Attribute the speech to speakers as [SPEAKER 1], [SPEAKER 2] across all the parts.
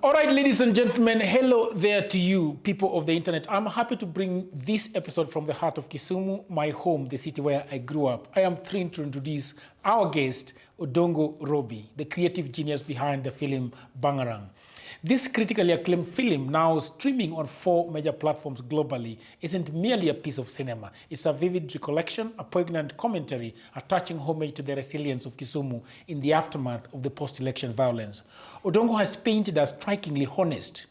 [SPEAKER 1] All right, ladies and gentlemen, hello there to you, people of the internet. I'm happy to bring this episode from the heart of Kisumu, my home, the city where I grew up. I am thrilled to introduce our guest, Odongo Robbie, the creative genius behind the film Bangarang. This critically acclaimed film, now streaming on 4 major platforms globally, isn't merely a piece of cinema. It's a vivid recollection, a poignant commentary, a touching homage to the resilience of Kisumu in the aftermath of the post-election violence. Odongo has painted a strikingly honest,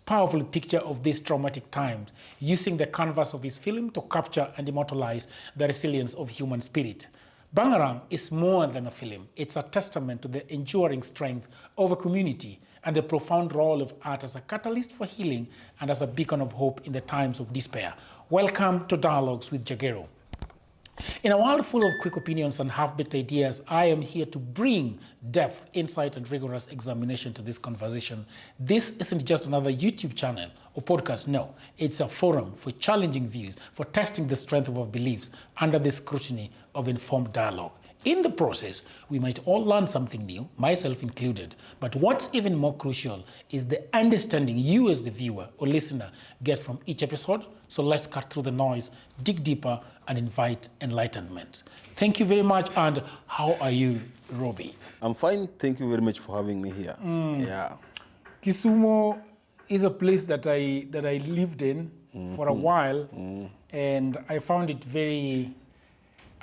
[SPEAKER 1] powerful picture of these traumatic times, using the canvas of his film to capture and immortalize the resilience of human spirit. Bangarang is more than a film. It's a testament to the enduring strength of a community and the profound role of art as a catalyst for healing and as a beacon of hope in the times of despair. Welcome to Dialogues with Jagero. In a world full of quick opinions and half-baked ideas, I am here to bring depth, insight, and rigorous examination to this conversation. This isn't just another YouTube channel or podcast, no. It's a forum for challenging views, for testing the strength of our beliefs under the scrutiny of informed dialogue. In the process, we might all learn something new, myself included. But what's even more crucial is the understanding you as the viewer or listener get from each episode. So let's cut through the noise, dig deeper, and invite enlightenment. Thank you very much. And how are you, Robbie?
[SPEAKER 2] I'm fine. Thank you very much for having me here. Yeah.
[SPEAKER 1] Kisumu is a place that I lived in for a while, and I found it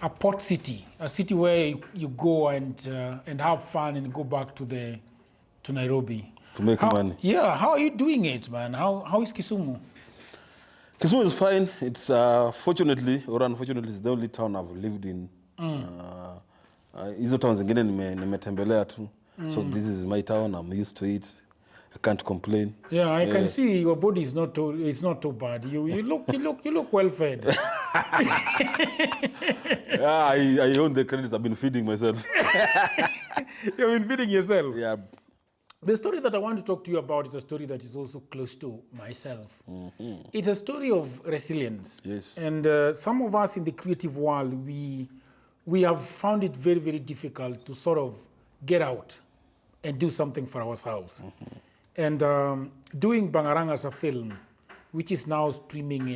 [SPEAKER 1] a port city, a city where you go and have fun and go back to Nairobi.
[SPEAKER 2] To make money.
[SPEAKER 1] Yeah, how are you doing it, man? How is Kisumu?
[SPEAKER 2] Kisumu is fine. It's fortunately or unfortunately, it's the only town I've lived in. Hizo towns zingine nimetembelea tu. So this is my town. I'm used to it. I can't complain.
[SPEAKER 1] Yeah, I can see your body is not too bad. You look well fed.
[SPEAKER 2] Yeah, I own the credits. I've been feeding myself.
[SPEAKER 1] You've been feeding yourself.
[SPEAKER 2] Yeah.
[SPEAKER 1] The story that I want to talk to you about is a story that is also close to myself. It's a story of resilience.
[SPEAKER 2] Yes.
[SPEAKER 1] And some of us in the creative world, we have found it very, very difficult to sort of get out and do something for ourselves. And doing Bangarang as a film, which is now streaming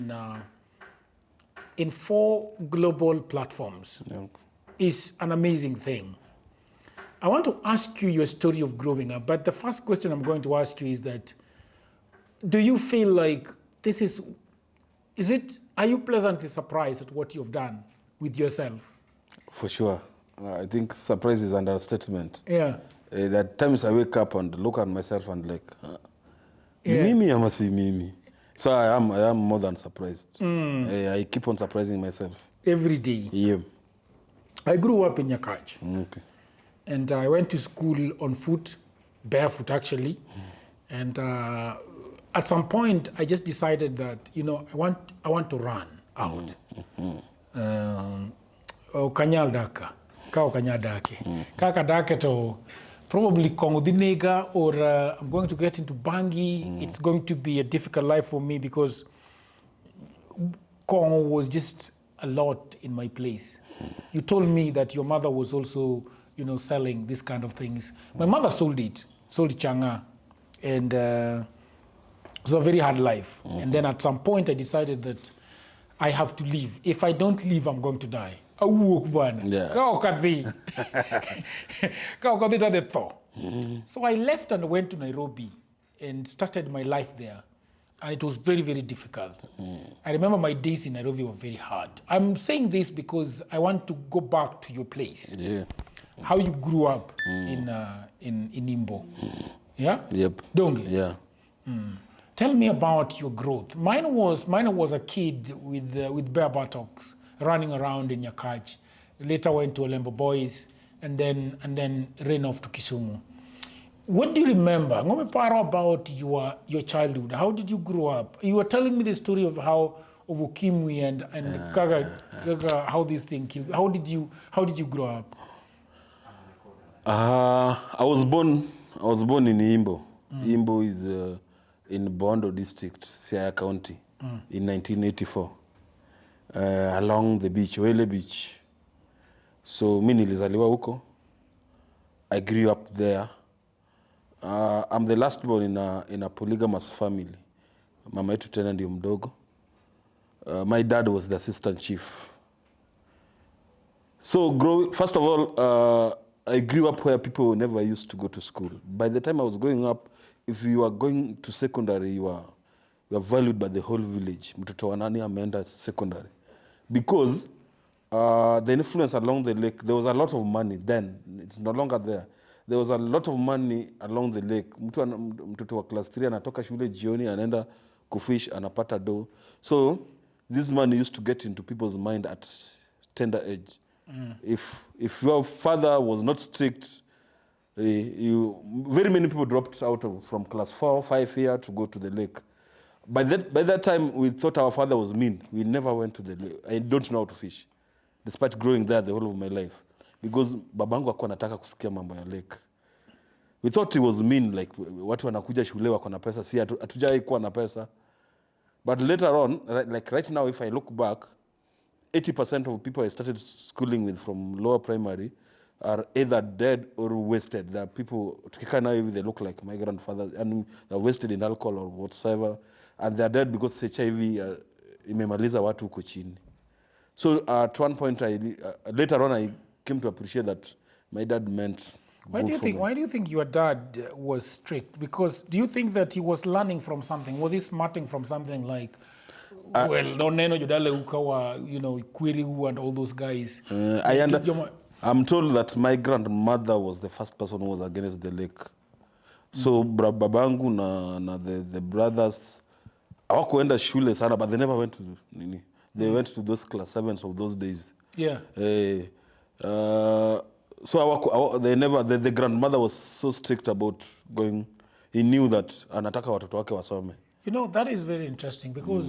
[SPEAKER 1] in 4 global platforms, is an amazing thing. I want to ask you your story of growing up, but the first question I'm going to ask you is that, do you feel like are you pleasantly surprised at what you've done with yourself?
[SPEAKER 2] For sure. I think surprise is an understatement.
[SPEAKER 1] Yeah.
[SPEAKER 2] There are times I wake up and look at myself and like, Mimi ama si Mimi. So I am more than surprised. I keep on surprising myself.
[SPEAKER 1] Every day.
[SPEAKER 2] Yeah.
[SPEAKER 1] I grew up in Nyakach.
[SPEAKER 2] Okay.
[SPEAKER 1] And I went to school on foot, barefoot actually. And at some point, I just decided that, I want to run out. Kanyaldaka, kao kanyadake. Kakadake to probably Congo Dinega, or I'm going to get into Bangi. It's going to be a difficult life for me because Congo was just a lot in my place. You told me that your mother was also, selling these kind of things. My mother sold changa, and it was a very hard life. And then at some point I decided that I have to leave. If I don't leave, I'm going to die.
[SPEAKER 2] Yeah.
[SPEAKER 1] So I left and went to Nairobi and started my life there. And it was very, very difficult. I remember my days in Nairobi were very hard. I'm saying this because I want to go back to your place.
[SPEAKER 2] Yeah.
[SPEAKER 1] How you grew up in Imbo. Yeah?
[SPEAKER 2] Yep.
[SPEAKER 1] Donge?
[SPEAKER 2] Yeah.
[SPEAKER 1] Tell me about your growth. Mine was a kid with bare buttocks running around in Nyakach. Later went to Olembo Boys and then ran off to Kisumu. What do you remember? Ngome paro about your childhood. How did you grow up? You were telling me the story of Ukimwi and Kaga, how this thing killed. How did you grow up?
[SPEAKER 2] I was born in Imbo. Imbo is in Bondo district, Siaya County, in 1984, along the beach, Wele Beach. So mimi nilizaliwa huko. I grew up there. I'm the last born in a polygamous family. Mama yetu tena ndio mdogo. My dad was the assistant chief. So first of all, I grew up where people never used to go to school. By the time I was growing up, if you were going to secondary, you were valued by the whole village. Mtoto wa nani ameenda secondary. Because the influence along the lake, there was a lot of money then. It's no longer there. There was a lot of money along the lake. Mtoto wa class 3 anatoka shule jioni anaenda kufish anapata do. So this money used to get into people's mind at tender age. If your father was not strict, very many people dropped out from class 4, 5 here to go to the lake. By that time, we thought our father was mean. We never went to the lake. I don't know how to fish, despite growing there the whole of my life. Because babangu hakuwa anataka kusikia mambo ya lake. We thought he was mean, like watu wanakuja shule wako na pesa, si hatujai kuwa na pesa. But later on, like right now, if I look back, 80% of people I started schooling with from lower primary are either dead or wasted. There are people, tukikaa now they look like my grandfathers, and they're wasted in alcohol or whatsoever, and they're dead because HIV imemaliza watu huko chini. So at one point, later on, I came to appreciate that my dad meant
[SPEAKER 1] Why do you think your dad was strict? Because do you think that he was learning from something? Was he smarting from something like, well, don't know Jodale Ukawa, Quiriu and all those guys?
[SPEAKER 2] I'm told that my grandmother was the first person who was against the lake. So babangu na the brothers hawakuenda shule sana, but they never went to nini. They went to those class 7s of those days.
[SPEAKER 1] Yeah.
[SPEAKER 2] So the grandmother was so strict about going. He knew that anataka watoto wake wasome.
[SPEAKER 1] That is very interesting because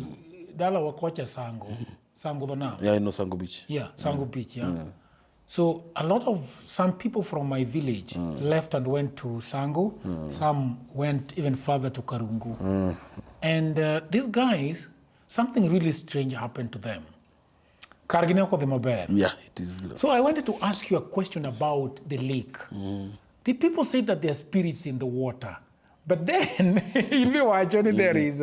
[SPEAKER 1] Dala wakwacha Sango the name.
[SPEAKER 2] Yeah, I know Sango Beach.
[SPEAKER 1] Yeah, Sango Beach, yeah. So some people from my village left and went to Sango. Some went even further to Karungu. And these guys, something really strange happened to them.
[SPEAKER 2] Yeah, it is.
[SPEAKER 1] So I wanted to ask you a question about the lake. The people say that there are spirits in the water. But then, there is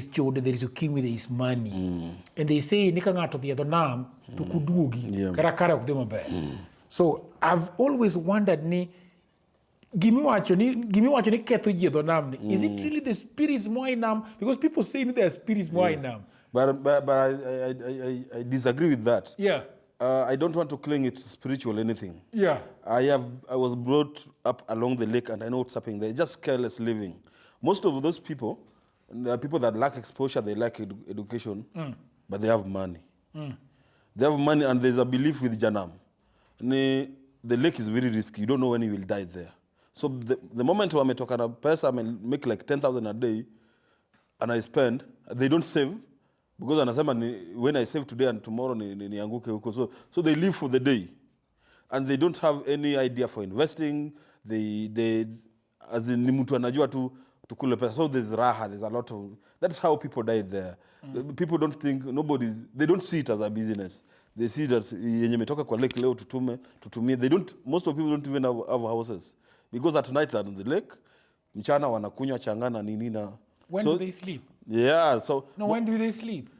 [SPEAKER 1] Chode, there is Ukimi, there is money. And they say, Nikangato the other name, to Kudugi, Karakara of them. So I've always wondered, give me what you is it really the spirits moinam? Because people say there are spirits moinam.
[SPEAKER 2] But I disagree with that.
[SPEAKER 1] Yeah.
[SPEAKER 2] I don't want to cling it to spiritual anything.
[SPEAKER 1] Yeah.
[SPEAKER 2] I was brought up along the lake and I know what's happening there. Just careless living. Most of those people, there are people that lack exposure, they lack education, but they have money. They have money and there's a belief with Janam. The lake is very risky. You don't know when you will die there. So the moment I'm talking about pesa, I make like 10,000 a day and I spend, they don't save. Because anasema when I save today and tomorrow nianguke huko. So they live for the day. And they don't have any idea for investing. They as in ni mtu anajua tu kule pesa. So there's raha, there's a lot of, that's how people die there. People don't think, they don't see it as a business. They see that yenye metoka kwa lake leo tutumie. Most of people don't even have houses. Because at night they're on the lake, mchana wanakunywa changana nini na.
[SPEAKER 1] When do they sleep?
[SPEAKER 2] Yeah, so...
[SPEAKER 1] No, when do they sleep?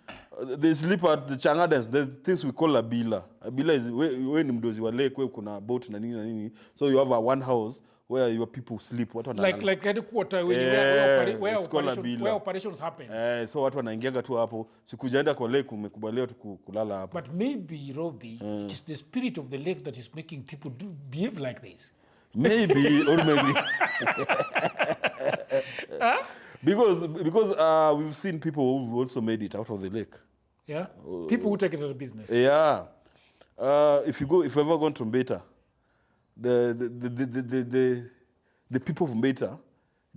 [SPEAKER 2] They sleep at the changadens. There's things we call abila. Abila is when mdozi wa lake, where kuna boat na nini. So you have one house where your people sleep.
[SPEAKER 1] Like headquarters where operations happen.
[SPEAKER 2] So watu wanaingianga tu hapo. Sikujaenda kwa lake umekubaliwa tu kulala hapo.
[SPEAKER 1] But maybe, Robbie, it's the spirit of the lake that is making people behave like this.
[SPEAKER 2] Maybe, or maybe.
[SPEAKER 1] Huh?
[SPEAKER 2] Because we've seen people who've also made it out of the lake.
[SPEAKER 1] Yeah? People who take it as a business.
[SPEAKER 2] Yeah. If you've ever gone to Mbeta, the people of Mbeta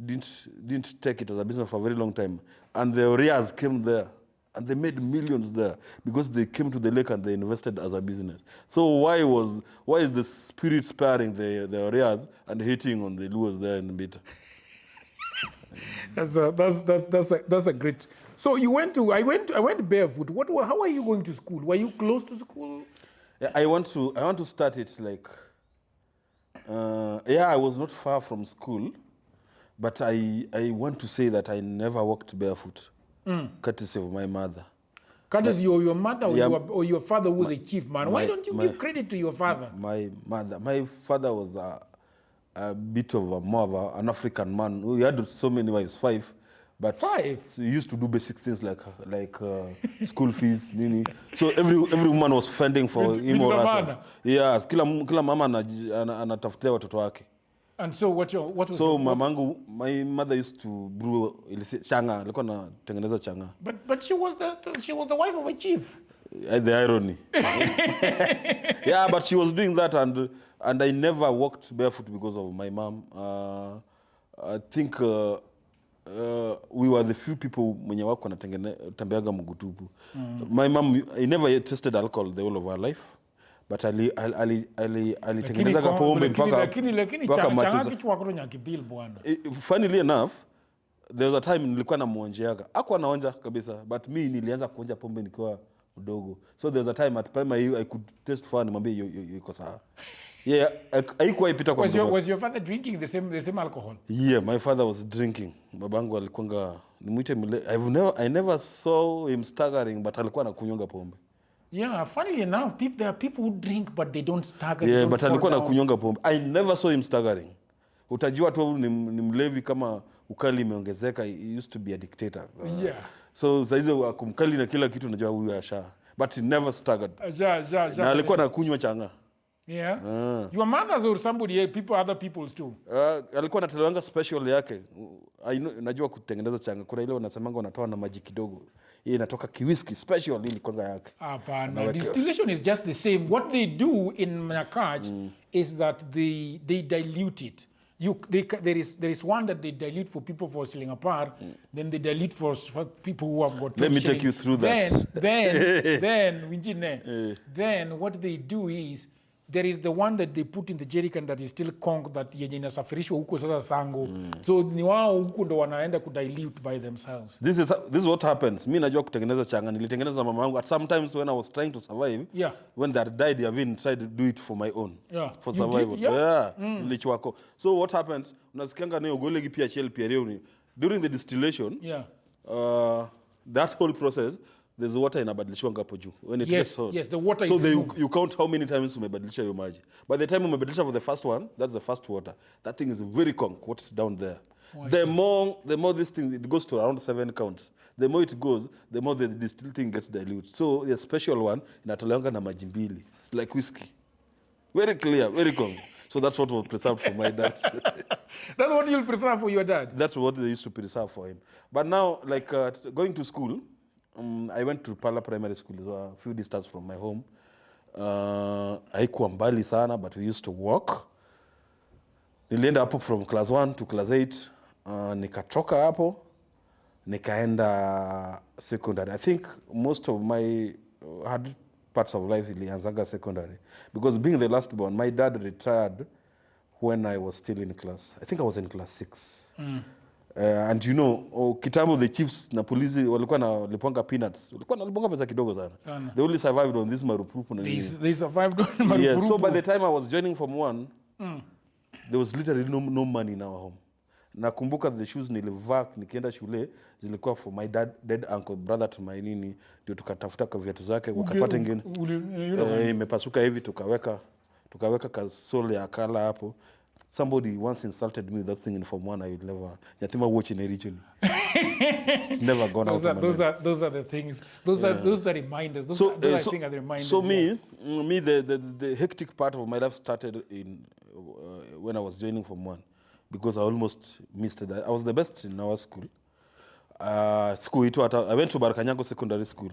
[SPEAKER 2] didn't take it as a business for a very long time. And the Orias came there and they made millions there because they came to the lake and they invested as a business. So why is the spirit sparing the Orias and hating on the Luos there in Mbeta?
[SPEAKER 1] That's a great. So you went to I went barefoot. How are you going to school? Were you close to school?
[SPEAKER 2] Yeah, I want to start it like Yeah, I was not far from school, but I want to say that I never walked barefoot, courtesy of my mother.
[SPEAKER 1] Courtesy of your mother
[SPEAKER 2] Yeah,
[SPEAKER 1] or your father who was a chief man. Why
[SPEAKER 2] my-
[SPEAKER 1] don't you
[SPEAKER 2] my-
[SPEAKER 1] give credit to your father?
[SPEAKER 2] My mother. My father was a bit of an African man. We had so many wives, 5. But
[SPEAKER 1] 5?
[SPEAKER 2] so he used to do basic things like school fees, nini. So every woman was fending for him or herself. Yeah, kila mama anatafutia watoto wake.
[SPEAKER 1] And so what was
[SPEAKER 2] so mamangu, my mother used to brew changa, alikuwa anatengeneza changa.
[SPEAKER 1] But she was the wife of a chief.
[SPEAKER 2] The irony. Yeah, but she was doing that, and I never walked barefoot because of my mom. I think we were the few people mwenye wako natembeaga mguu tupu. My mom, I never tasted alcohol the whole of her life, but alitengenezaga pombe mpaka
[SPEAKER 1] changa kichwa kuronya kibil bwana.
[SPEAKER 2] Funnily enough, there was a time nilikuwa namuonjeaga. Hakuwa naonja kabisa, but me nilianza kuonja pombe nikiwa mdogo. So there was a time at primary I could taste fun, nimwambie iko sawa. Yeah, haikuwa ipita kwa mdomo.
[SPEAKER 1] Was your father drinking the same alcohol?
[SPEAKER 2] Yeah, my father was drinking. Babangu alikuanga nimuite I never saw him staggering, but alikuwa anakunyonga pombe.
[SPEAKER 1] Yeah, funnily enough, there are people who drink but they don't stagger.
[SPEAKER 2] Yeah, but alikuwa anakunyonga pombe. I never saw him staggering. Utajua tu ni mlevi kama ukali imeongezeka. He used to be a dictator.
[SPEAKER 1] Yeah.
[SPEAKER 2] So saizo akumkali na kila kitu unajua huyu asha. But he never staggered. Na alikuwa anakunywa changa.
[SPEAKER 1] Yeah. Your mother's or somebody, other people's too.
[SPEAKER 2] Alikuwa anatelewanga special yake. Najua kutengeneza changa. Kuna ile wanasemanga wanatoa na maji kidogo. Hii inatoka kiwhisky special ili kwanga yake.
[SPEAKER 1] Hapana. Distillation is just the same. What they do in Manakaj is that they dilute it. There is one that they dilute for people for selling apart, then they dilute for people who have got.
[SPEAKER 2] Let me take you through that.
[SPEAKER 1] Then what they do is there is the one that they put in the jerrycan that is still conk that yenye inasafirishwa huko sasa Sango. So ni wao huko ndo wanaenda kudilute by themselves.
[SPEAKER 2] This is what happens. Mimi najua kutengeneza changa. Nilitengeneza mama yangu at sometimes when I was trying to survive.
[SPEAKER 1] Yeah.
[SPEAKER 2] When they died, I even tried to do it for my own.
[SPEAKER 1] Yeah.
[SPEAKER 2] For survival.
[SPEAKER 1] Yeah.
[SPEAKER 2] Nilichwako. So what happens? Unasikianga na ogolegi pia chel pia leo during the distillation.
[SPEAKER 1] Yeah.
[SPEAKER 2] That whole process, there's water inabadilishwa hapo juu. When it gets hot.
[SPEAKER 1] Yes, the water
[SPEAKER 2] so
[SPEAKER 1] is
[SPEAKER 2] you count how many times umebadilisha hiyo maji. By the time umebadilisha for the first one, that's the first water. That thing is very conk, what's down there. The more this thing, it goes to around 7 counts. The more it goes, the more the distilled thing gets diluted. So the special one, inatoleanga na maji mbili. It's like whiskey. Very clear, very conk. So that's what was preserved for my dad.
[SPEAKER 1] That's what you'll preserve for your dad?
[SPEAKER 2] That's what they used to preserve for him. But now, like going to school, I went to Pala Primary School, a few distance from my home. Haikuwa mbali sana, but we used to walk. Nilienda hapo from class 1 to class 8. Nikatoka hapo, nikaenda secondary. I think most of my hard parts of life ilianzaga secondary. Because being the last born, my dad retired when I was still in class. I think I was in class 6. And you know, kitambo the chiefs na polisi walikuwa na lipanga peanuts. Walikuwa na lipanga pesa kidogo sana. They only survived on this marupurupu.
[SPEAKER 1] They survived on marupurupu.
[SPEAKER 2] Yeah, so by the time I was joining Form 1, there was literally no money in our home. Nakumbuka the shoes nilivaa nikienda shule zilikuwa for my dead uncle, brother to my nini, ndio tukatafuta kwa viatu zake wakapata ingine. Imepasuka hivi tukaweka kasole ya kala hapo. Somebody once insulted me with that thing in Form 1. I would never. Yatima watching it ritually. It's never gone out of my mind.
[SPEAKER 1] Those are the things. Those are reminders. Those are the reminders.
[SPEAKER 2] So me, the hectic part of my life started in when I was joining Form 1, because I almost missed that. I was the best in our school. I went to Barakanyago Secondary School.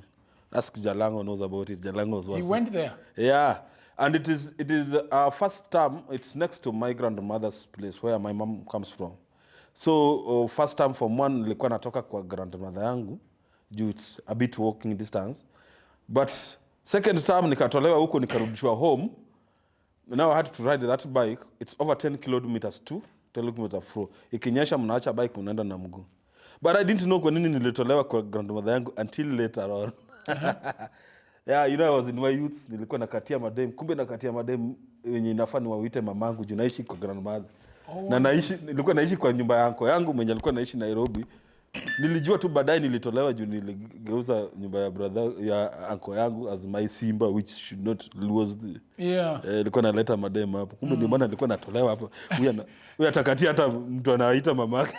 [SPEAKER 2] Ask Jalango knows about it. Jalango was.
[SPEAKER 1] You went there?
[SPEAKER 2] Yeah. And it is our first term. It's next to my grandmother's place where my mom comes from. So first term Form 1 nilikuwa natoka kwa grandmother yangu. It's a bit walking distance. But second term nikatolewa huko nikarudishwa home. Now I had to ride that bike. It's over 10 kilometers to 10 kilometers from. Ikinyesha mnaacha bike mnaenda na mguu. But I didn't know kwa nini nilitolewa kwa grandmother yangu until later on. Yeah, you know, I was in my youth, nilikuwa nakatia madem. Kumbe nakatia madem wenye inafaa niwaite mamangu juu naishi kwa grandmother. Na nilikuwa naishi kwa nyumba ya uncle yangu mwenye alikuwa naishi Nairobi. Nilijua tu baadaye nilitolewa juu niligeuza nyumba ya brother ya uncle yangu as my Simba, which should not lose the ilikuwa naleta madem hapo. Kumbe ndio maana nilikuwa natolewa hapo. Huyu atakatia hata mtu anaita mamake.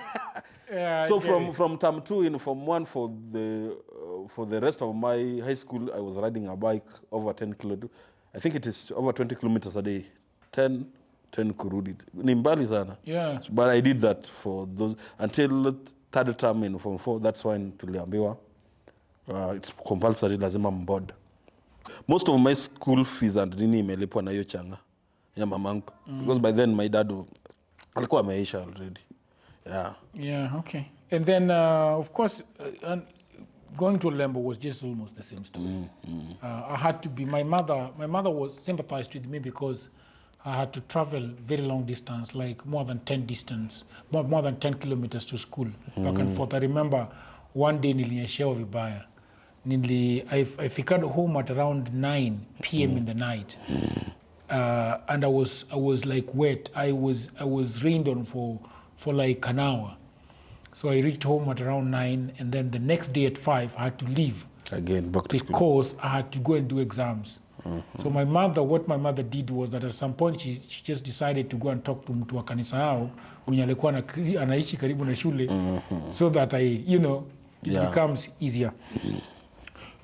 [SPEAKER 2] So from term 2 in form 1 for the rest of my high school I was riding a bike over 10 kilometers. I think it is over 20 kilometers a day. 10 kurudi. Ni mbali sana.
[SPEAKER 1] Yeah.
[SPEAKER 2] But I did that for those until third term in form 4. That's when tuliambiwa it's compulsory, lazima mbod. Most of my school fees and nini imelipwa na hiyo changa ya mamangu. Because by then my dad alikuwa ameisha already.
[SPEAKER 1] Yeah, okay. And then of course going to Lembo was just almost the same story. I had to be my mother was sympathized with me because I had to travel very long distance, like more than 10 kilometers to school, back and forth. I remember one day nilinyeshewa vibaya. I figured home at around 9 p.m. in the night. And I was like wet. I was rained on for like an hour. So I reached home at around 9, and then the next day at 5 I had to leave.
[SPEAKER 2] Again, back to school.
[SPEAKER 1] Because I had to go and do exams. So what my mother did was that at some point she just decided to go and talk to mtu wa kanisa yao mwenye alikuwa anaishi karibu na shule, so that it becomes easier.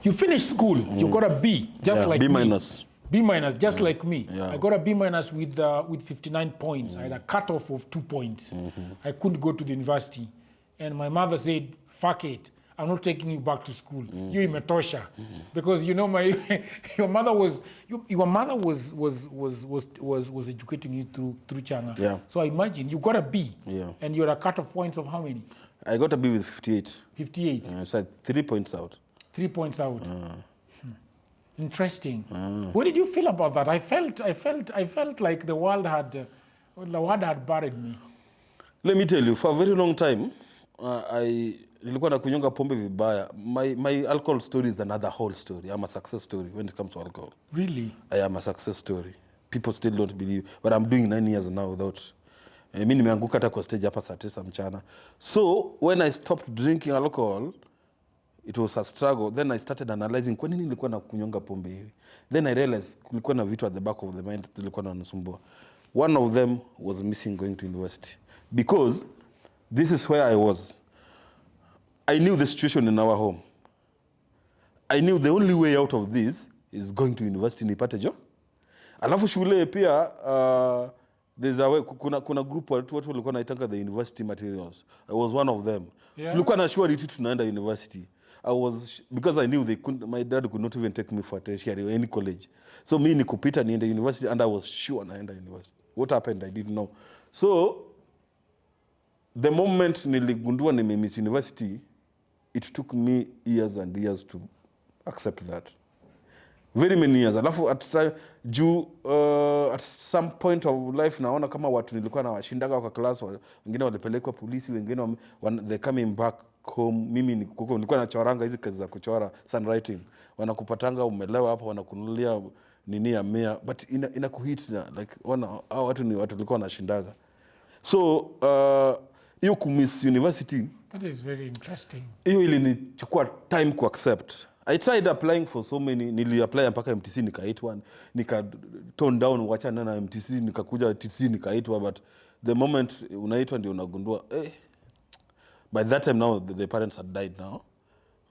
[SPEAKER 1] You finish school, you got a B, just like
[SPEAKER 2] B
[SPEAKER 1] me. B minus, just like me. I got a B minus with 59 points. I had a cutoff of 2 points. I couldn't go to the university, and my mother said, "Fuck it, I'm not taking you back to school. You imetosha," because your mother was educating you through changa.
[SPEAKER 2] Yeah.
[SPEAKER 1] So I imagine you got a B, and you're a cutoff points of how many?
[SPEAKER 2] I got a B with 58.
[SPEAKER 1] 58.
[SPEAKER 2] So 3 points out.
[SPEAKER 1] 3 points out. Interesting. What did you feel about that? I felt like the world had buried me.
[SPEAKER 2] Let me tell you, for a very long time, nilikuwa na kunyonga pombe vibaya. My alcohol story is another whole story. I'm a success story when it comes to alcohol.
[SPEAKER 1] Really?
[SPEAKER 2] I am a success story. People still don't believe, but I'm doing 9 years now without. Mimi nimeanguka hata kwa stage hapa saa 9 mchana. So when I stopped drinking alcohol, it was a struggle. Then I started analyzing kwa nini nilikuwa na kunyonga pombe hivi. Then I realized kulikuwa na vitu at the back of the mind zilikuwa zinanisumbua. One of them was missing going to university, because this is where I was. I knew the situation in our home. I knew the only way out of this is going to university nipate job. Alafu shule pia there's a way, kuna group watu walikuwa naitanga the university materials. I was one of them. Tulikuwa na surety tunaenda university. Because I knew my dad could not even take me for tertiary or any college. So me nikupita niende university, and I was sure naenda university. What happened I didn't know. So the moment niligundua nimemiss university, it took me years and years to accept that. Very many years. Alafu at some point of life naona kama watu nilikuwa na washindaga kwa class, wengine walipelekwa polisi, wengine they coming back home. Mimi nilikuwa nachoranga hizi kazi za kuchora, handwriting. Wanakupatanga umelewa hapa, wanakunulia nini ya 100, but inakuhit like hao watu ni watu walikuwa wanashindaga. So hiyo kumiss university,
[SPEAKER 1] that is very interesting.
[SPEAKER 2] Hiyo ilinichukua time ku accept. I tried applying for so many. Nili-apply mpaka MTC nikaitwa, nika-tone down wachana na MTC, nikakuja TTC nikaitwa, but the moment unaitwa ndio unagundua by that time now the parents had died now.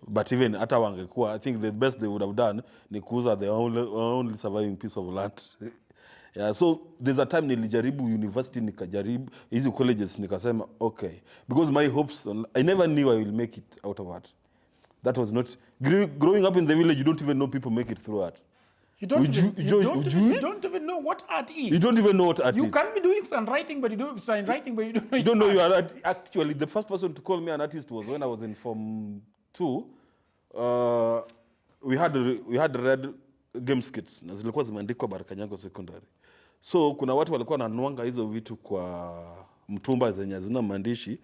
[SPEAKER 2] But even hata wangekuwa, I think the best they would have done ni kuuza the only surviving piece of land. Yeah, so there's a time nilijaribu university, nikajaribu hizi colleges, nikasema okay, because my hopes I never knew I will make it out of art. That was not growing up in the village. You don't even know people make it through art.
[SPEAKER 1] You don't even know what art is.
[SPEAKER 2] You don't even know what art is.
[SPEAKER 1] You can be doing some writing, but you don't
[SPEAKER 2] you don't know you are art. Actually, the first person to call me an artist was when I was in Form 2. We had read game skits na zilikuwa zimeandikwa Barakanyago Secondary. So kuna watu walikuwa wananuanga hizo vitu kwa mtumba zenye zina maandishi.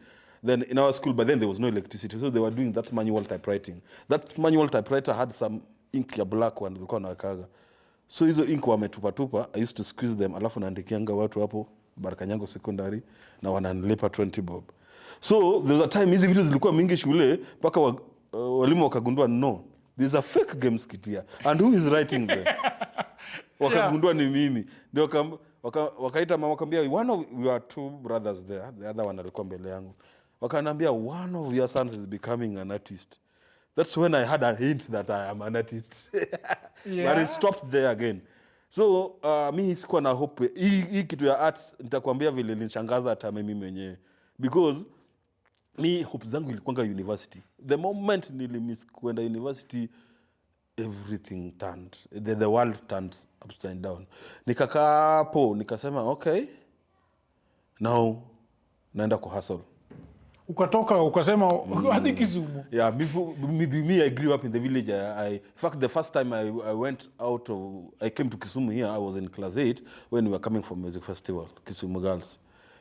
[SPEAKER 2] Then in our school, but then there was no electricity, so they were doing that manual typewriting. That manual typewriter had some ink ya black one, ilikuwa na kaga. So hizo ink wametupa I used to squeeze them, alafu naandikianga watu hapo Barakanyango secondary na wananilipa 20 bob. So there was a time hizi vitu zilikuwa mingi shule mpaka walimu wakagundua no, there's a fake games kit here and who is writing them. Wakagundua ni mimi. Ndio wakaita mama wakambia we are two brothers there, the other one alikuwa mbele yangu. Wakaniambia one of your sons is becoming an artist. That's when I had a hint that I am an artist. But it stopped there again. So mi sikuwa na hope hii kitu ya art nitakwambia vile nilishangaza hata mimi mwenyewe because mi hope zangu ilikuwa university. The moment nilimiss kwenda university everything turned, the world turned upside down. Nikakaa hapo nikasema okay, now naenda kuhustle.
[SPEAKER 1] Ukatoka ukasema hadi Kisumu.
[SPEAKER 2] Yeah, me I grew up in the village. In fact, the first time I went out I came to Kisumu here, I was in class 8 when we were coming from music festival, Kisumu Girls.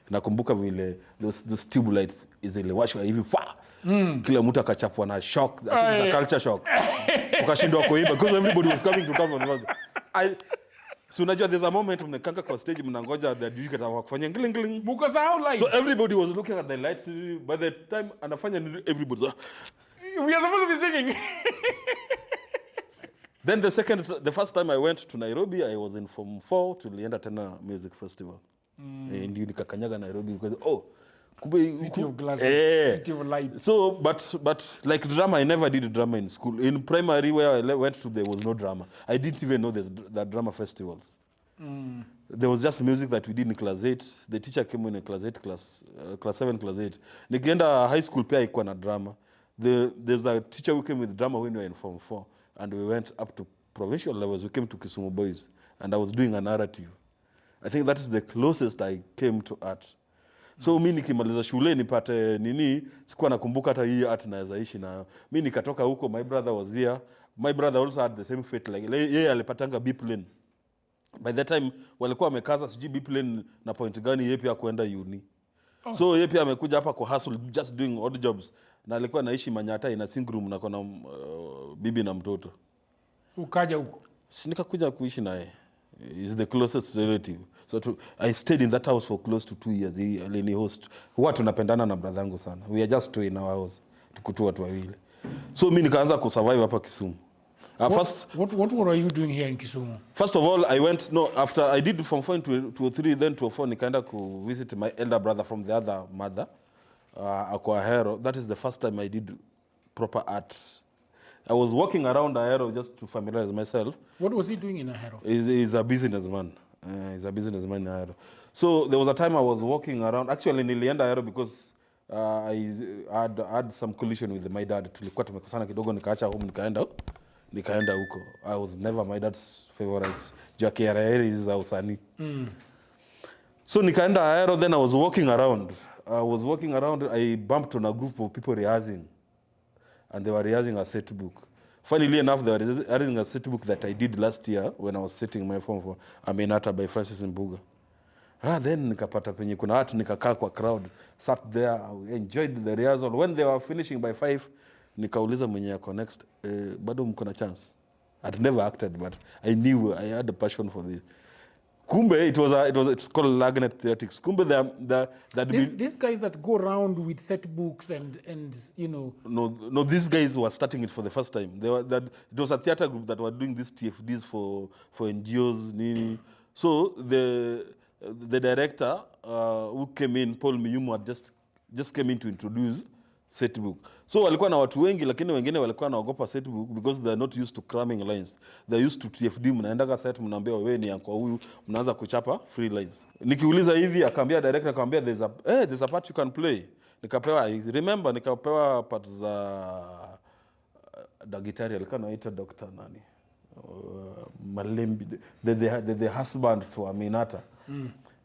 [SPEAKER 2] Nakumbuka vile those tube lights ziliwashwa hivi fa. Kila mtu akachapwa na shock, that is a culture shock. Ukashindwa kuimba because everybody was coming to come on the so unajua there's a moment mnakanga kwa stage mnangoja the DJ kufanya ngling. So everybody was looking at the lights. By the time anafanya everybody
[SPEAKER 1] we are supposed to be singing.
[SPEAKER 2] Then the first time I went to Nairobi, I was in Form 4 tulienda tena music festival. Ndio nikakanyaga Nairobi because
[SPEAKER 1] city of glasses, city of light.
[SPEAKER 2] So but like drama, I never did drama in school. In primary where I went to, there was no drama. I didn't even know that drama festivals. There was just music that we did in class 8. The teacher came in class 8, class 7, class 8. Nikienda high school pia ikuwa na drama. There's a teacher who came with drama when we were in Form 4 and we went up to provincial levels. We came to Kisumu Boys and I was doing a narrative. I think that is the closest I came to art. So mimi nikimaliza shule nipate nini, sikuwa nakumbuka hata hii art naweza ishi nayo. Mimi nikatoka huko, my brother was here. My brother also had the same fate like yeye alipatanga B plane. By that time walikuwa wamekaza siji B plane na point gani yeye pia kwenda uni. So yeye pia amekuja hapa kwa hustle just doing odd jobs na alikuwa anaishi Manyata in a single room na kuna bibi na mtoto.
[SPEAKER 1] Ukaja huko.
[SPEAKER 2] Nikakuja kuishi naye. Is the closest relative. So I stayed in that house for close to 2 years. Alini host. Huwa tunapendana na brother yangu sana. We are just two in our house. Tukutu watu wawili. So mimi nikaanza kusurvive hapa Kisumu.
[SPEAKER 1] What were you doing here in Kisumu?
[SPEAKER 2] First of all, I went after I did from 4 to 3 then to 4 nikaenda ku visit my elder brother from the other mother. Kwa Ahero. That is the first time I did proper art. I was walking around Ahero just to familiarize myself.
[SPEAKER 1] What was he doing in Ahero?
[SPEAKER 2] He's a businessman. He's a businessman in Ahero. So there was a time I was walking around. Actually, nilienda Ahero because I had some collision with my dad. Tulikuwa tumekosana kidogo nikaacha home nikaenda huko. I was never my dad's favorite. Jackie Ahero is a usani. So nikaenda Ahero, then I was walking around. I bumped on a group of people rehearsing. And they were rehearsing a set book. Funnily enough, they were rehearsing a set book that I did last year when I was sitting in my form for Aminata by Francis Mbuga. Then nikapata penye kuna art nikakaa kwa crowd, sat there, I enjoyed the rehearsal. When they were finishing by 5, nikauliza mwenye yako next, bado mko na chance. I'd never acted, but I knew I had a passion for this. Kumbe it's called Lagnet Theatrics. Kumbe
[SPEAKER 1] these guys that go around with set books and you know.
[SPEAKER 2] No, these guys were starting it for the first time. It was a theater group that were doing these TFDs for NGOs. Nini. So the director who came in, Paul Miyumu, had just came in to introduce set book. So walikuwa na watu wengi lakini wengine walikuwa naogopa set book because they are not used to cramming lines. They are used to TFD. Mnaendaga set mnaambia wewe ni kwa huyu, mnaanza kuchapa free lines. Nikiuliza hivi akaambia director akaambia there's a part you can play. Nikapewa part za daktari alikuwa anaitwa Dr. nani? Malembi, the husband to Aminata.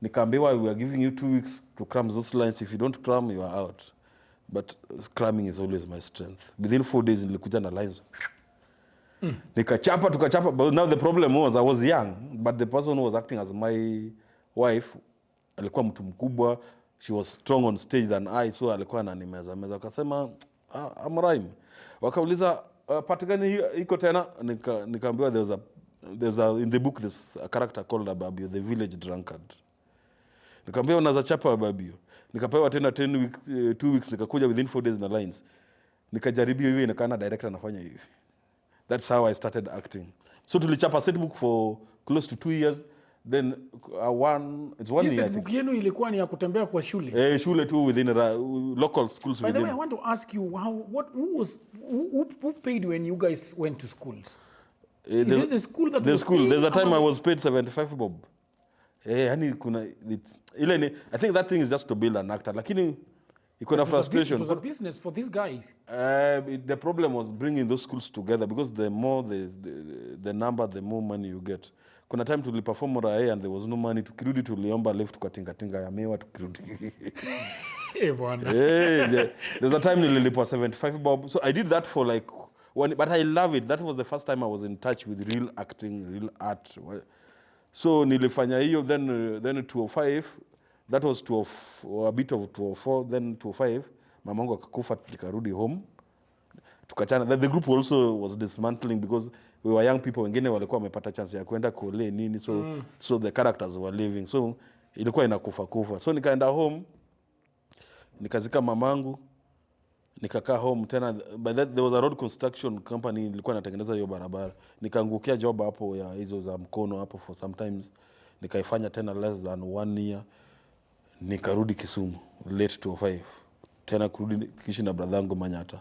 [SPEAKER 2] Nikaambiwa we are giving you 2 weeks to cram those lines. If you don't cram, you are out. But cramming is always my strength. Within 4 days nilikuja na lines. Tukachapa. But now the problem was I was young, but the person who was acting as my wife alikuwa mtu mkubwa. She was strong on stage than I, so alikuwa ananimeza. Akasema I'm rhyme. Wakauliza part gani iko tena? Nikaambiwa there was in the book there's a character called Ababio, the village drunkard. Nikamwambia unaweza chapa Ababio. Nikapewa tena 10 weeks, 2 weeks, nikakuja within 4 days na lines. Nikajaribia hiyo inakana director anafanya hivi. That's how I started acting. So tulichapa set book for close to 2 years. Then it's one year I think.
[SPEAKER 1] Book yenu ilikuwa ni ya kutembea kwa shule.
[SPEAKER 2] Shule tu within local schools.
[SPEAKER 1] By the way, I want to ask you who paid when you guys went to schools? Is it the school that was
[SPEAKER 2] school. There's a time I was paid 75 bob. Yani kuna I think that thing is just to build an actor. Lakini iko na frustration.
[SPEAKER 1] It was a business for these guys.
[SPEAKER 2] The problem was bringing those schools together because the more the number, the more money you get. Kuna time tuliperform Rae and there was no money. Tukirudi tuliomba lift kwa tinga ya mewa tukirudi.
[SPEAKER 1] Bwana.
[SPEAKER 2] There's a time nililipwa 75 bob. So I did that for like but I love it. That was the first time I was in touch with real acting, real art. So nilifanya hiyo then 205. That was a bit of 204, then 205. Mamangu akakufa, nikarudi home. Tukachana. The group also was dismantling because we were young people. Wengine walikuwa wamepata chance ya kwenda kule nini. So the characters were leaving. So ilikuwa inakufa. So nikaenda home. Nikazika mamangu. Nikakaa home tena. By that there was a road construction company ilikuwa inatengeneza hiyo barabara. Nikaangukia job hapo ya hizo za mkono hapo for sometimes. Nikaifanya tena less than 1 year. Nikarudi Kisumu late 205. Tena kurudi kishi na brother yangu Manyata.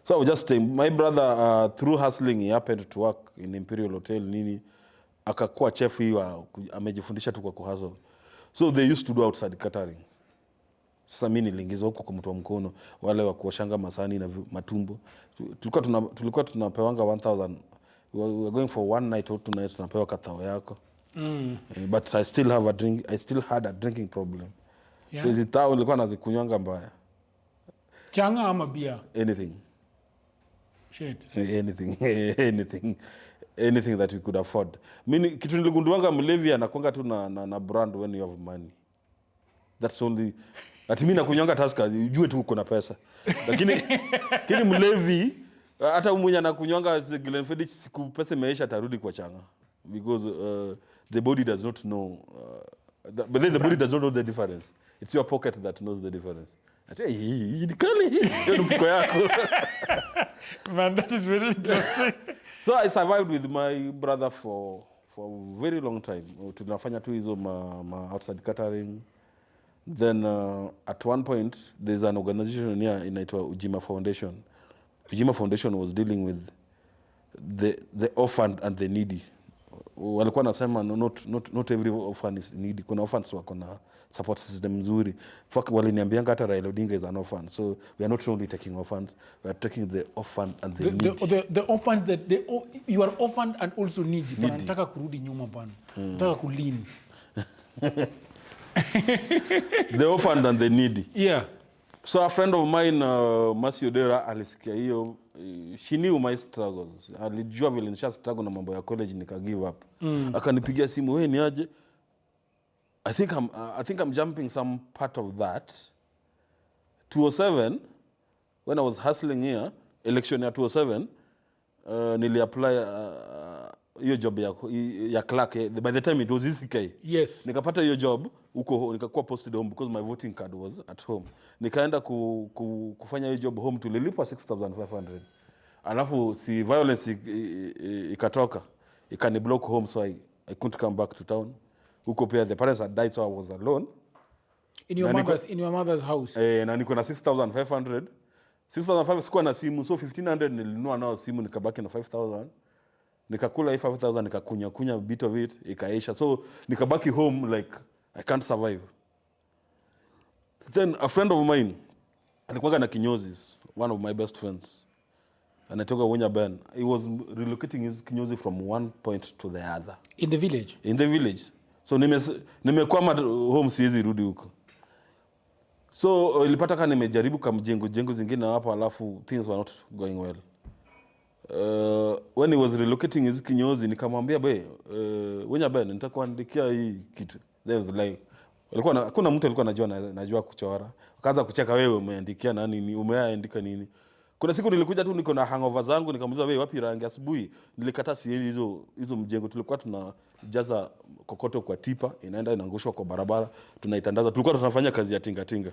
[SPEAKER 2] So I was just saying, my brother through hustling he happened to work in Imperial Hotel nini, akakuwa chef hiyo, amejifundisha tu kwa kuhustle. So they used to do outside catering. Sasa mimi niliingizwa huko kwa mtu wa mkono, wale wa kuoshanga masani na matumbo. Tulikuwa tunapewanga 1000. We were going for one night or 2 nights, tunapewa katao yako. But I still had a drinking problem. Yeah. So hizi tao nilikuwa nazikunywanga mbaya.
[SPEAKER 1] Changa ama bia?
[SPEAKER 2] Anything.
[SPEAKER 1] Shit.
[SPEAKER 2] Anything that we could afford. Mimi kitu niligunduanga mlevi anakuanga tu na brand when you have money. That's only ati mimi nakunywanga Tusker ujue tu uko na pesa. Lakini kile mlevi hata mwenye anakunywanga Glenfiddich siku pesa imeisha tarudi kwa changa because the body does not know but then the body does not know the difference. It's your pocket that knows the difference.
[SPEAKER 1] Man, that is very interesting.
[SPEAKER 2] So I survived with my brother for a very long time. Tunafanya tu hizo ma outside catering. Then at one point there's an organization here inaitwa Ujima Foundation. Ujima Foundation was dealing with the orphan and the needy. Walikuwa nasema not every orphan is needy. Kuna orphans wako na support system nzuri. Waliniambianga hata Raila Odinga is an orphan. So we are not only taking orphans, we are taking the orphan and the needy.
[SPEAKER 1] The orphans that you are orphaned and also needy. Bana nataka kurudi nyuma bana. Nataka kulini.
[SPEAKER 2] The orphan and the needy.
[SPEAKER 1] Yeah.
[SPEAKER 2] So a friend of mine, Masi Odera, alisikia hiyo, she knew my struggles. Alijua vile nisha struggle na mambo ya college nika give up. Akanipigia simu, wewe ni aje? I think I'm jumping some part of that. 207, when I was hustling here, election ya 207, nili apply hiyo job ya clerk. By the time it was ECK.
[SPEAKER 1] Yes.
[SPEAKER 2] Nikapata hiyo job huko, nikakuwa posted home because my voting card was at home. Nikaenda kufanya hiyo job home, tulilipwa 6500. Alafu si violence ikatoka, ikani block home, so I couldn't come back to town. Huko pia the parents had died, so I was alone.
[SPEAKER 1] In your mother's house.
[SPEAKER 2] Na niko na 6500. 6500 sikuwa na simu, so 1500 nilinunua nao simu, nikabaki na 5000. Nikakula hii 5000, nikakunya bit of it, ikaisha. So nikabaki home like I can't survive. Then a friend of mine alikuwa na kinyozi, one of my best friends. Anatoka Wonya Ben. He was relocating his kinyozi from one point to the other.
[SPEAKER 1] In the village?
[SPEAKER 2] In the village. So nimekwama home, siwezi rudi huko. So ilipata kama nimejaribu jengo zingine hapo, alafu things were not going well. When he was relocating his kinyozi, nikamwambia Wonya Ben, nitakuandikia hii kitu. There was like hakuna mtu alikuwa anajua kuchora. Akaanza kucheka, wewe umeandikia nani, umeandika nini? Kuna siku nilikuja tu niko na hangover zangu nikamuuliza wewe wapi rangi asubuhi nilikata sieni hizo mjengo tulikuwa tunajaza kokoto kwa tipa inaenda inaangushwa kwa barabara tunaitandaza tulikuwa tunafanya kazi ya tinga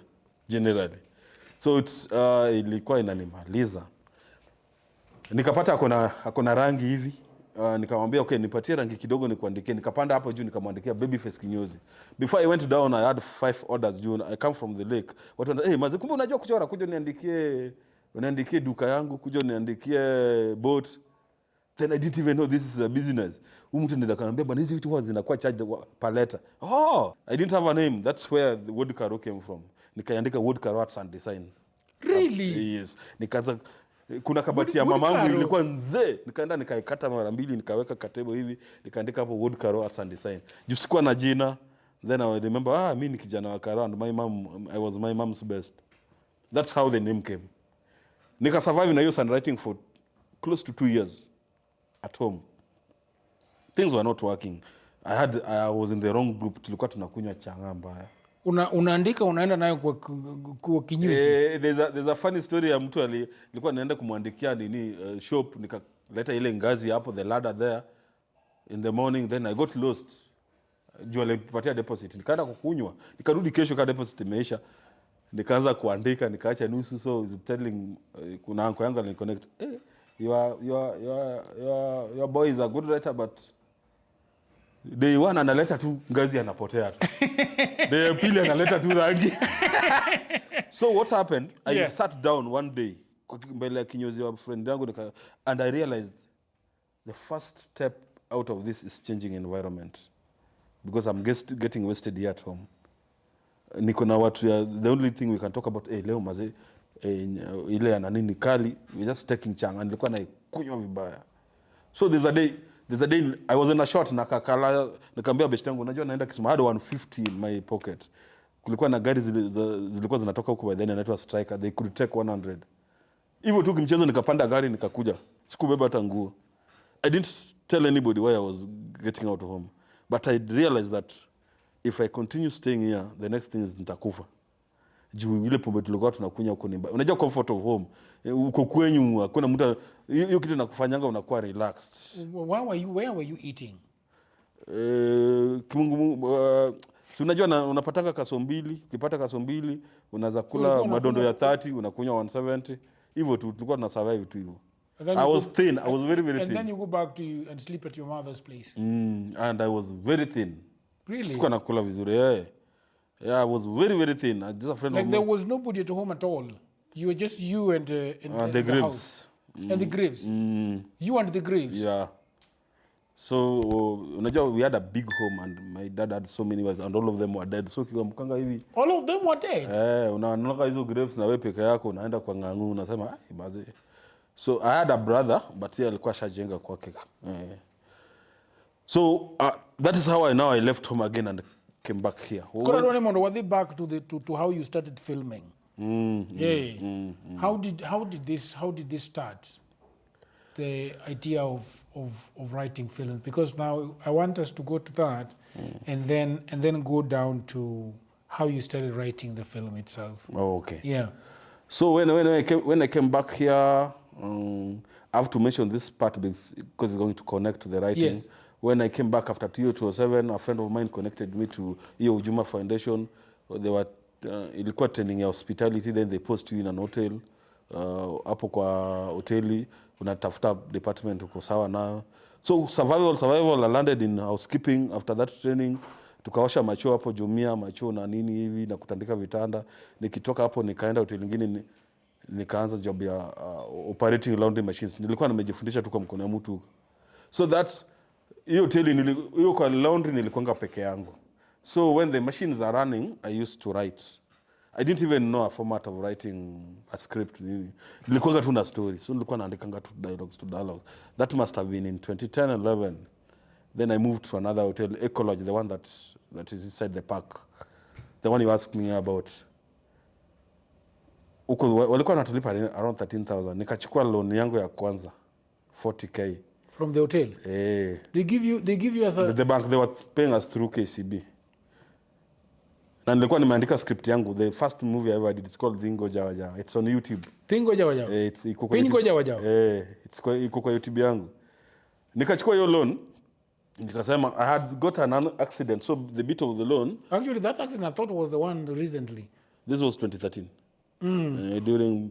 [SPEAKER 2] generally so it's ilikuwa inanimaliza nikapata akona rangi hivi nikamwambia okay nipatie rangi kidogo nikuandikie nikapanda hapo juu nikamwandikia babyface kinyozi before I went down I had 5 orders juu I come from the lake watu hey maze kumbe unajua kuchora kuja niandikie duka yangu kuja niandikie boat then I didn't even know this is a business mtu ndio akaniambia bwana hizi vitu huwa zinakuwa charged per letter I didn't have a name that's where the word karo came from nikaandika word karo arts and design
[SPEAKER 1] really
[SPEAKER 2] yes nikaanza kuna kabati ya mamangu ilikuwa nzee nikaenda nikaikata mara mbili nikaweka katebo hivi nikaandika hapo word karo arts and design juu sikuwa na jina then I remember mimi ni kijana wa karo and I was my mom's best that's how the name came nika survive na hiyo handwriting for close to 2 years at home things were not working I was in the wrong group tulikuwa tunakunywa changa mbaya
[SPEAKER 1] unaandika unaenda nayo kwa kinyuzi
[SPEAKER 2] there's a funny story ya mtu alikuwa naenda kumwandikia shop nikaleta ile ngazi hapo the ladder there in the morning then I got lost juu alipatia deposit nikaenda kukunywa nikarudi kesho ka deposit imeisha nikaanza kuandika nikaacha nusu so is telling kuna anko yangu aliconnect your boy is a good writer but day one analeta tu ngazi anapotea tu day pili analeta tu rangi so what happened I sat down one day mbele ya kinyozi wa friend yangu and I realized the first step out of this is changing environment because I'm getting wasted here at home niko na watu the only thing we can talk about leo maze ile ana nini kali we just taking changa nilikuwa naikunywa vibaya so there's a day I was in a short na kakala nikamwambia best yangu unajua naenda Kisumu hadi 150 in my pocket kulikuwa na gari zilikuwa zinatoka huko by then inaitwa striker they could take 100 hivyo tu kimchezo nikapanda gari nikakuja sikubeba hata nguo I didn't tell anybody why I was getting out of home but I realized that if I continue staying here the next thing is nitakufa juu ile pombe tulikuwa tunakunywa huko nimba unajua comfort of home uko kwenyu hakuna mtu hiyo kitu nakufanyanga unakuwa relaxed
[SPEAKER 1] where were you eating
[SPEAKER 2] si unajua unapatanga kaso mbili ukipata kaso mbili unaweza kula madondo ya 30 unakunywa 170 hivyo tu tulikuwa tuna survive tu hivyo I was thin I was very thin
[SPEAKER 1] and then you go back and sleep at your mother's place
[SPEAKER 2] and I was very thin
[SPEAKER 1] really
[SPEAKER 2] sikuwa nakula vizuri I was very thin just a friend
[SPEAKER 1] like
[SPEAKER 2] of
[SPEAKER 1] there was nobody at home at all you were just you and
[SPEAKER 2] the graves
[SPEAKER 1] and the graves you and the graves
[SPEAKER 2] yeah so unajua we had a big home and my dad had so many wives and all of them were dead so kikamkanga hivi
[SPEAKER 1] all of them were dead
[SPEAKER 2] unaondoka hizo graves na wewe peke yako unaenda kwa ngangu unasema baze so I had a brother but yeye alikuwa shajenga kwake so that is how I left home again and came back here
[SPEAKER 1] were they back to how you started filming how did this start the idea of writing films because now I want us to go to that and then go down to how you started writing the film itself
[SPEAKER 2] okay so when I came back here I have to mention this part because it's going to connect to the writing when I came back after 2007 a friend of mine connected me to hiyo Ujuma Foundation they were ilikuwa training ya hospitality then they post you in an hotel hapo kwa hoteli unatafuta department uko sawa nayo so survival I landed in housekeeping after that training tukaosha macho hapo Jumia macho na nini hivi na kutandika vitanda nikitoka hapo nikaenda hoteli nyingine nikaanza job ya operating laundry machines nilikuwa nimejifundisha tu kwa mkono wa mtu so that hiyo hoteli hiyo kwa laundry nilikuanga peke yangu so when the machines are running I used to write I didn't even know a format of writing a script nilikuanga tu na story so nilikuwa naandikanga tu dialogues that must have been in 2010-11 then I moved to another hotel Ecology the one that is inside the park the one you asked me about uko walikuwa wanatulipa around 13,000 nikachukua loan yangu ya kwanza 40k
[SPEAKER 1] from the hotel they give you as a
[SPEAKER 2] the bank they were paying us through KCB Na nilikuwa nimeandika script yangu. The first movie I ever did, it's called Thingo Jawa Jawa. It's on YouTube.
[SPEAKER 1] Thingo Jawa Jawa.
[SPEAKER 2] Thingo
[SPEAKER 1] Jawa Jawa.
[SPEAKER 2] Iko kwa YouTube yangu. Nikachukua hiyo loan. Nikasema I had got an accident, so the bit of the loan.
[SPEAKER 1] Actually, that accident I thought was the one recently.
[SPEAKER 2] This was 2013. During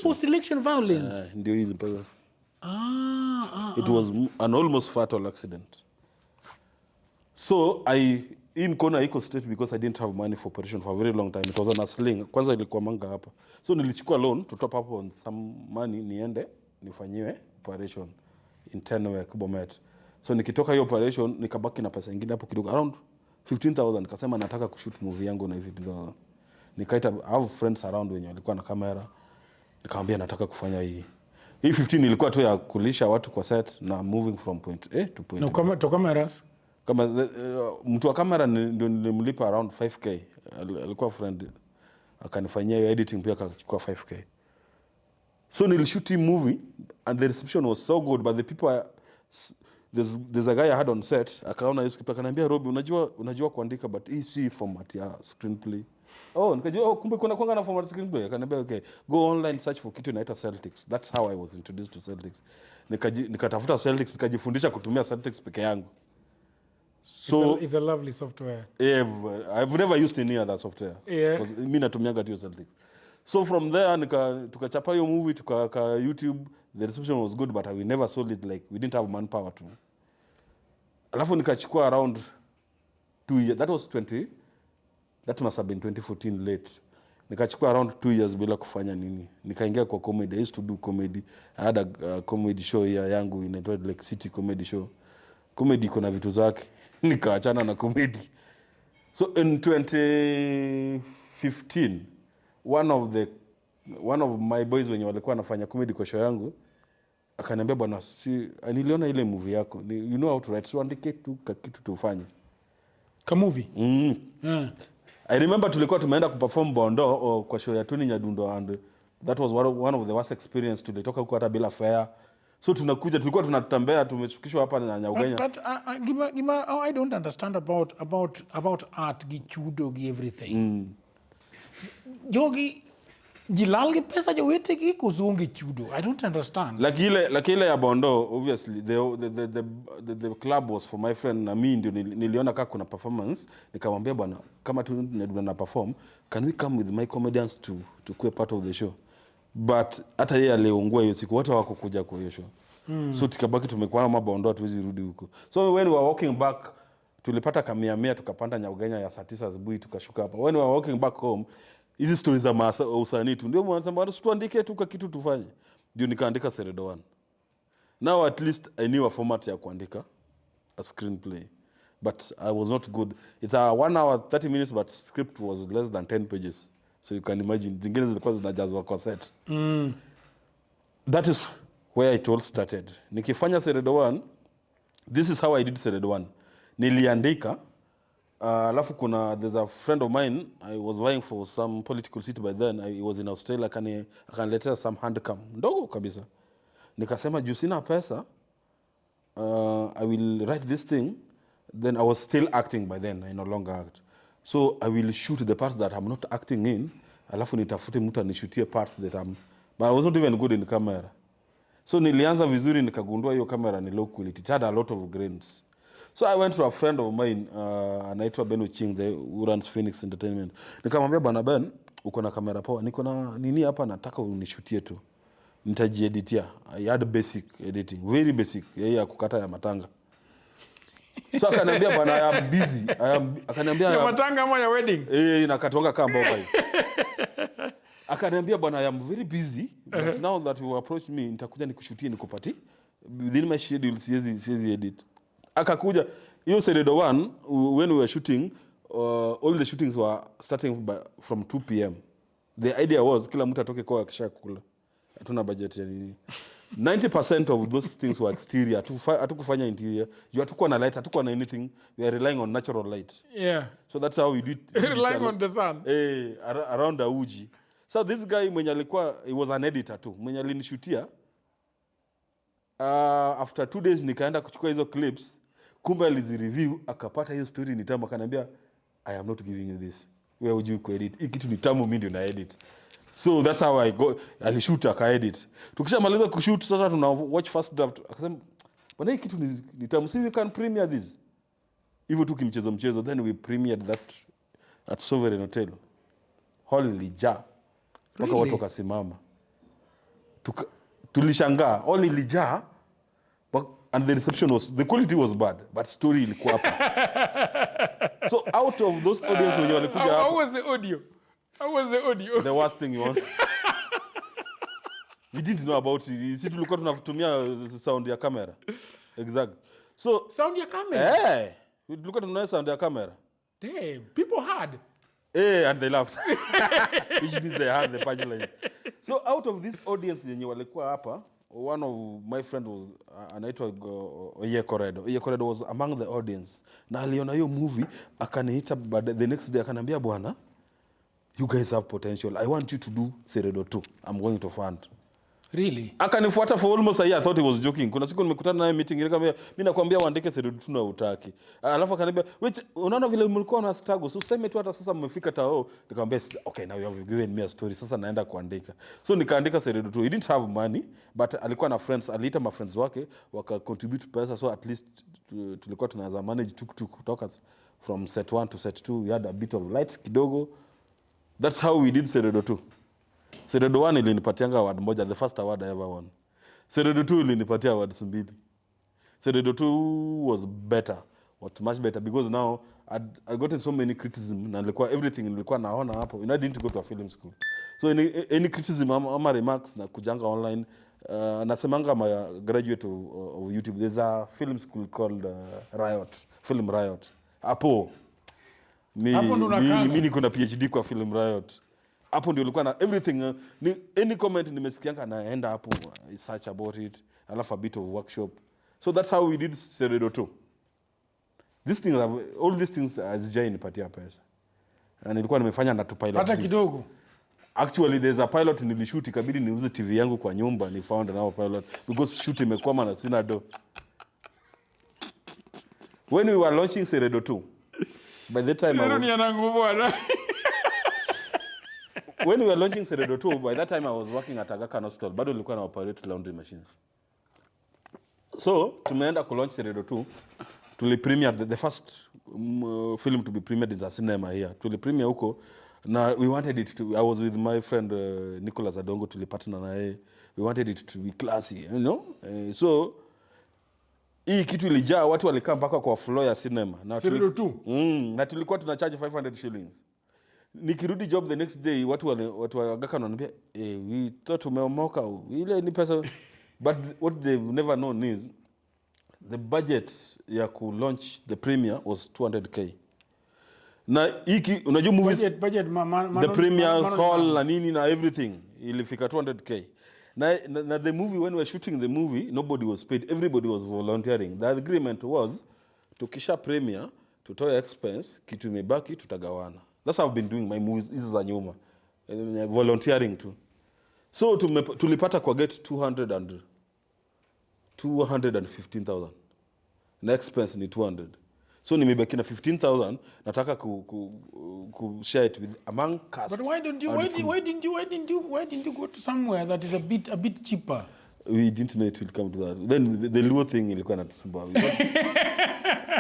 [SPEAKER 1] post-election violence.
[SPEAKER 2] Ndio hizo pale. It was an almost fatal accident. So in corner iko straight because I didn't have money for operation for a very long time. It was on a sling. Kwanza ilikuwa manga hapa. So nilichukua loan to top up on some money niende nifanyiwe operation in 10 week Bomet. So nikitoka hiyo operation nikabaki na pesa nyingine hapo kidogo around 15,000. Nikasema nataka kushoot movie yangu na 15,000. Nikaita I have friends around wenye walikuwa na kamera. Nikamwambia nataka kufanya hii. Hii 15 ilikuwa tu ya kulisha watu kwa set na moving from point A to point B.
[SPEAKER 1] No, to cameras.
[SPEAKER 2] Kama mtu wa kamera ndio nilimlipa around 5k. Alikuwa friend akanifanyia hiyo editing pia akachukua 5k. So nilishoot hii movie and the reception was so good, but the people there's a guy I had on set akaona hiyo script akaniambia Robbie, unajua kuandika but hii si format ya screenplay. Nikajua kumbe kuna kwanga na format screenplay. Akaniambia okay, go online search for kitu inaitwa Celtics. That's how I was introduced to Celtics. Nikatafuta Celtics nikajifundisha kutumia Celtics peke yangu. So
[SPEAKER 1] it's a lovely software.
[SPEAKER 2] Yeah, I've never used any other software.
[SPEAKER 1] Yeah.
[SPEAKER 2] Because mimi natumianga tu Celtics. So from there tukachapa hiyo movie tuka YouTube. The reception was good but we never sold it, like we didn't have manpower to. Alafu nikachukua around 2 years. That must have been 2014 late. Nikachukua around 2 years bila kufanya nini. Nikaingia kwa comedy. I used to do comedy. I had a comedy show here yangu inaitwa like City Comedy Show. Comedy kuna vitu zake. Nikaachana na comedy. So in 2015 one of my boys wenye walikuwa wanafanya comedy kwa show yangu akaniambia bwana, niliona ile movie yako. You know how to write, so andike tu kitu tufanye.
[SPEAKER 1] Ka movie?
[SPEAKER 2] I remember tulikuwa tumeenda kuperform Bondo kwa show ya Tony Nyadundo and that was one of the worst experience. Tulitoka huko hata bila fare. So tulikuwa tunatembea tumeshukishwa hapa na Nyaugenya.
[SPEAKER 1] But I don't understand about art gichudo gi everything. Jogi jilalgi pesa jowete gi kuzungi chudo. I don't understand.
[SPEAKER 2] Like ile ya Bondo, obviously the club was for my friend na mimi ndio niliona kama kuna performance, nikamwambia bwana kama tunatuna perform, can we come with my comedians to be part of the show? But hata yeye aliungua hiyo siku, watu hawakukuja kwa hiyo show. So tukabaki tumekuwa na Bondo, hatuwezi rudi huko. So when we were walking back tulipata kamia tukapanda Nyaugenya ya saa 9 asubuhi tukashuka hapa. When we were walking back home, hizi stories za usanii tu ndio mwanasema tuandike tu kitu tufanye. Ndio nikaandika Seredo 1. Now at least I knew a format ya kuandika a screenplay, but I was not good. It's a 1 hour 30 minutes but script was less than 10 pages. So you can imagine zingine zilikuwa zinajazwa kwa set. That is where it all started. Nikifanya Seredo 1, this is how I did Seredo 1. Niliandika alafu there's a friend of mine, I was vying for some political seat by then. I was in Australia, akaniletea some handcam ndogo kabisa. Nikasema juu sina pesa, I will write this thing. Then I was still acting by then, I no longer act. So I will shoot the parts that I'm not acting in, alafu nitafute mtu anishutie parts that but I was not even good in camera. So nilianza vizuri nikagundua hiyo camera ni low quality. It had a lot of grains. So I went to a friend of mine, anaitwa Ben Uching, who runs Phoenix Entertainment. Nikamwambia bwana Ben, uko na kamera poa, niko na nini hapa nataka unishutie tu. Nitajieditia. I had basic editing, very basic, ya kukata ya matanga. So akaniambia bwana I am busy. Akaniambia
[SPEAKER 1] ya matanga ama ya wedding?
[SPEAKER 2] Nakatwanga kama mboga hiyo. Akaniambia bwana I am very busy, but now that you approach me nitakuja nikushutie nikupatie. Within my schedule siwezi edit. Akakuja hiyo Seredo 1 when we were shooting, all the shootings were starting from 2 p.m. The idea was kila mtu atoke kwa kisha kula. Hatuna budget ya nini. 90% of those things were exterior. Hatukufanya interior. Hatukuwa na light, hatukuwa na anything. We are relying on natural light.
[SPEAKER 1] Yeah.
[SPEAKER 2] So that's how we do it.
[SPEAKER 1] Relying on the sun.
[SPEAKER 2] Around the uji. So this guy mwenye alikuwa, he was an editor too. Mwenye alinishutia. After 2 days nikaenda kuchukua hizo clips. Kumbe alizireview akapata hiyo story ni tamu, akaniambia I am not giving you this. wewe hujui kuedit. Hii kitu ni tamu, mimi ndio na edit. So that's how I go. Alishoot akaedit. Tukishamaliza kushoot sasa tuna watch first draft. Akasema bwana hii kitu ni tamu. So we can premiere this. Hivyo tu kimchezo. Then we premiered that at Sovereign Hotel. Hall ilijaa. Mpaka watu wakasimama. Tulishangaa. Hall ilijaa. And the reception the quality was bad, but story ilikuwa hapa. So out of those audience wenye walikuja hapa.
[SPEAKER 1] How was the audio?
[SPEAKER 2] The worst thing you want. We didn't know about it. Sisi tulikuwa tunatumia sound ya camera. Exactly. So
[SPEAKER 1] sound ya camera?
[SPEAKER 2] Tulikuwa tunatumia sound ya camera.
[SPEAKER 1] Damn, people heard.
[SPEAKER 2] And they laughed. Which means they heard the punchline. So out of this audience yenye walikuwa hapa, one of my friend was anaitwa Oyekoredo was among the audience. Na aliona hiyo movie akaniita, but the next day akaniambia bwana, you guys have potential. I want you to do Seredo 2. I'm going to fund.
[SPEAKER 1] Really?
[SPEAKER 2] Akanifuata for almost a year. I thought he was joking. Kuna siku nimekutana naye meeting, nikamwambia mimi nakwambia uandike Seredo 2 na utaki. Alafu akaniambia, "Which unaona vile mlikuwa na struggle. So sema tu hata sasa mmefika tao." Nikamwambia, "Okay, now you have given me a story. Sasa naenda kuandika." So nikaandika Seredo 2. He didn't have money, but alikuwa na friends. Aliita ma friends wake waka contribute pesa, so at least tulikuwa tunaweza manage tuk kutoka from set 1 to set 2. We had a bit of lights kidogo. That's how we did Seredo 2. Seredo 1 ilinipatianga award moja, the first award I ever won. Seredo 2 ilinipatia awards 2. Seredo 2 was better, much better, because now I gotten so many criticism na nilikuwa everything nilikuwa naona hapo. I didn't go to a film school. So any criticism ama remarks na kujanga online, nasemanga I'm a graduate of YouTube. There's a film school called Film Riot. Hapo mimi niko na PhD kwa Film Riot. Hapo ndio ulikuwa na everything. Any comment nimesikianga naenda hapo, I search about it, alafu a bit of workshop. So that's how we did Seredo 2. All these things azijai nipatia pesa. Na nilikuwa nimefanya na tu pilot.
[SPEAKER 1] Hata kidogo.
[SPEAKER 2] Actually there's a pilot nilishoot, ikabidi niuze TV yangu kwa nyumba, ni found now pilot because shoot imekwama na sina do. When we were launching Seredo 2, by the time when we were launching Seredo 2, by that time I was working at Aga Khan Hospital. Bado nilikuwa na operate laundry machines. So tumeenda ku launch Seredo 2. Tuli premiere the first film to be premiered in the cinema here. Tuli premiere huko na we wanted it to, I was with my friend Nicholas Odongo, tulipatana na yeye. We wanted it to be classy, you know. So hii kitu ilijaa, watu walikaa mpaka kwa floor ya cinema.
[SPEAKER 1] Na Seredo 2.
[SPEAKER 2] Na tulikuwa tunacharge 500 shillings. Nikirudi job the next day, watu wa Aga Khan wananiambia, we thought umeomoka, ile ni pesa. But what they've never known is the budget ya ku launch the premiere was 200k. Na hiki unajua movies
[SPEAKER 1] budget
[SPEAKER 2] the premiere hall na nini na everything ilifika 200k. Na the movie, when we were shooting the movie, nobody was paid, everybody was volunteering. The agreement was tukisha premiere tutoe expense, kitu imebaki tutagawana. That's how I've been doing my movies. Hizo za nyuma, volunteering too. So tulipata kwa get 215,000. Na expense ni 200. So nimebaki na 15,000. Nataka ku share it with among cast.
[SPEAKER 1] But why didn't you go to somewhere that is a bit cheaper?
[SPEAKER 2] We didn't know it will come to that. Then the Luo thing ilikuwa natusumbua.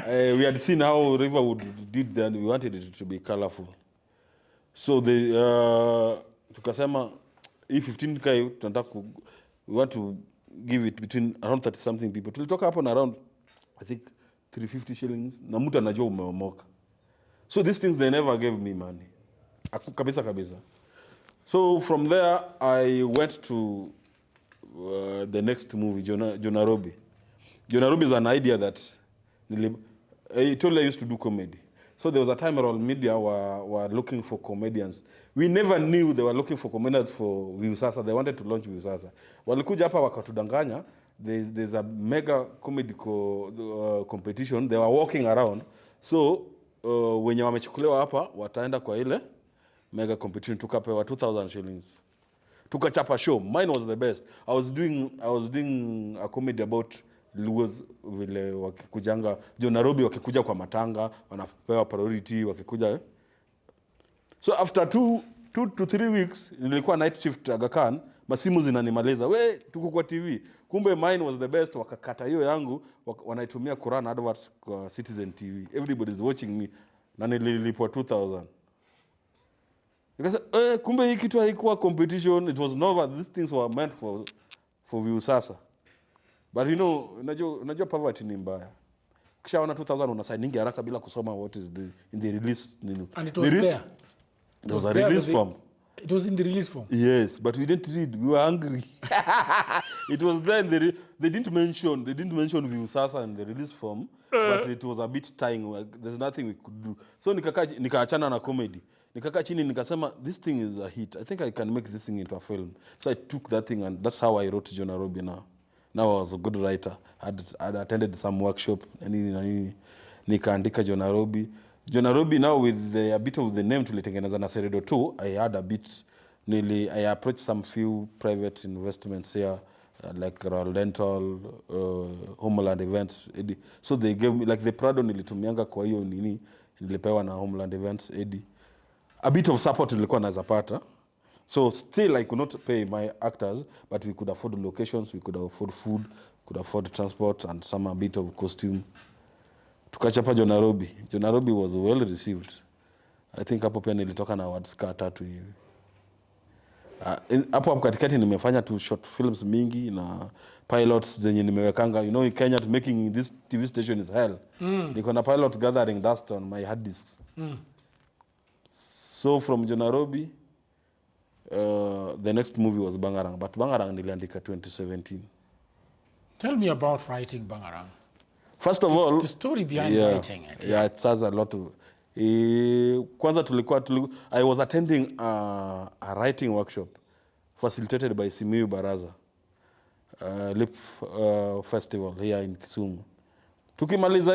[SPEAKER 2] We had seen how Riverwood did that. We wanted it to be colorful. So tukasema hii 15k tunataka we want to give it between around 30 something people. Tulitoka hapo na around I think 350 shillings na mtu anajua umeomoka. So these things they never gave me money. Kabisa. So from there I went to the next movie, Odongo Robbie. Odongo Robbie is an idea that I told you I used to do comedy. So there was a time around media were looking for comedians. We never knew they were looking for comedians for Viusasa. They wanted to launch Viusasa. Walikuja hapa wakatudanganya. There's a mega comedy competition. They were walking around. So wenye wamechukuliwa hapa wataenda kwa ile mega competition, tukapewa 2,000 shillings. Tukachapa show. Mine was the best. I was doing a comedy about Luos vile wakikujanga Odongo Robbie, wakikuja kwa matanga wanapewa priority wakikuja. So after 2 to 3 weeks nilikuwa night shift Aga Khan, masimu zinanimaliza, we tuko kwa TV. Kumbe mine was the best, wakakata hiyo yangu wanaitumia Quran adverts kwa Citizen TV. Everybody is watching me na nililipwa 2000. Because kumbe hii kitu haikuwa competition, it was never, these things were meant for views sasa. But you know, unajua poverty ni mbaya. Kisha wana 2000 unasainingi haraka bila kusoma what is in the release nini.
[SPEAKER 1] And it was there.
[SPEAKER 2] There was a release form.
[SPEAKER 1] It was in the release form.
[SPEAKER 2] Yes, but we didn't read. We were hungry. It was there. They didn't mention view sasa in the release form, but it was a bit tying. There's nothing we could do. So nikaachana na comedy. Nikakaa chini nikasema, this thing is a hit. I think I can make this thing into a film. So I took that thing, and that's how I wrote Odongo Robbie now. Now I was a good writer. I'd attended some workshop. Nikaandika Odongo Robbie. Odongo Robbie now with a bit of the name tulitengeneza na Seredo 2, I had a bit, I approached some few private investments here, like Royal Dental, Homeland Events. So they gave me, like the Prado nilitumianga kwa hiyo nilipewa na Homeland Events, a bit of support nilikuwa nazapata. So still I could not pay my actors, but we could afford locations, we could afford food, could afford transport, and a bit of costume. Tukachapa Odongo Robbie. Odongo Robbie was well received. I think hapo pia nilitoka na awards ka 3 hivi. Hapo katikati nimefanya tu short films mingi na pilots zenye nimewekanga. You know, in Kenya making this TV station is hell. Niko na pilots gathering dust on my hard disks. So from Odongo Robbie, the next movie was Bangarang, but Bangarang niliandika 2017.
[SPEAKER 1] Tell me about writing Bangarang.
[SPEAKER 2] First of all,
[SPEAKER 1] the story behind writing it.
[SPEAKER 2] Yeah, it has a lot of. Kwanza I was attending a writing workshop facilitated by Simiyu Baraza, Lip Festival here in Kisumu. Tukimaliza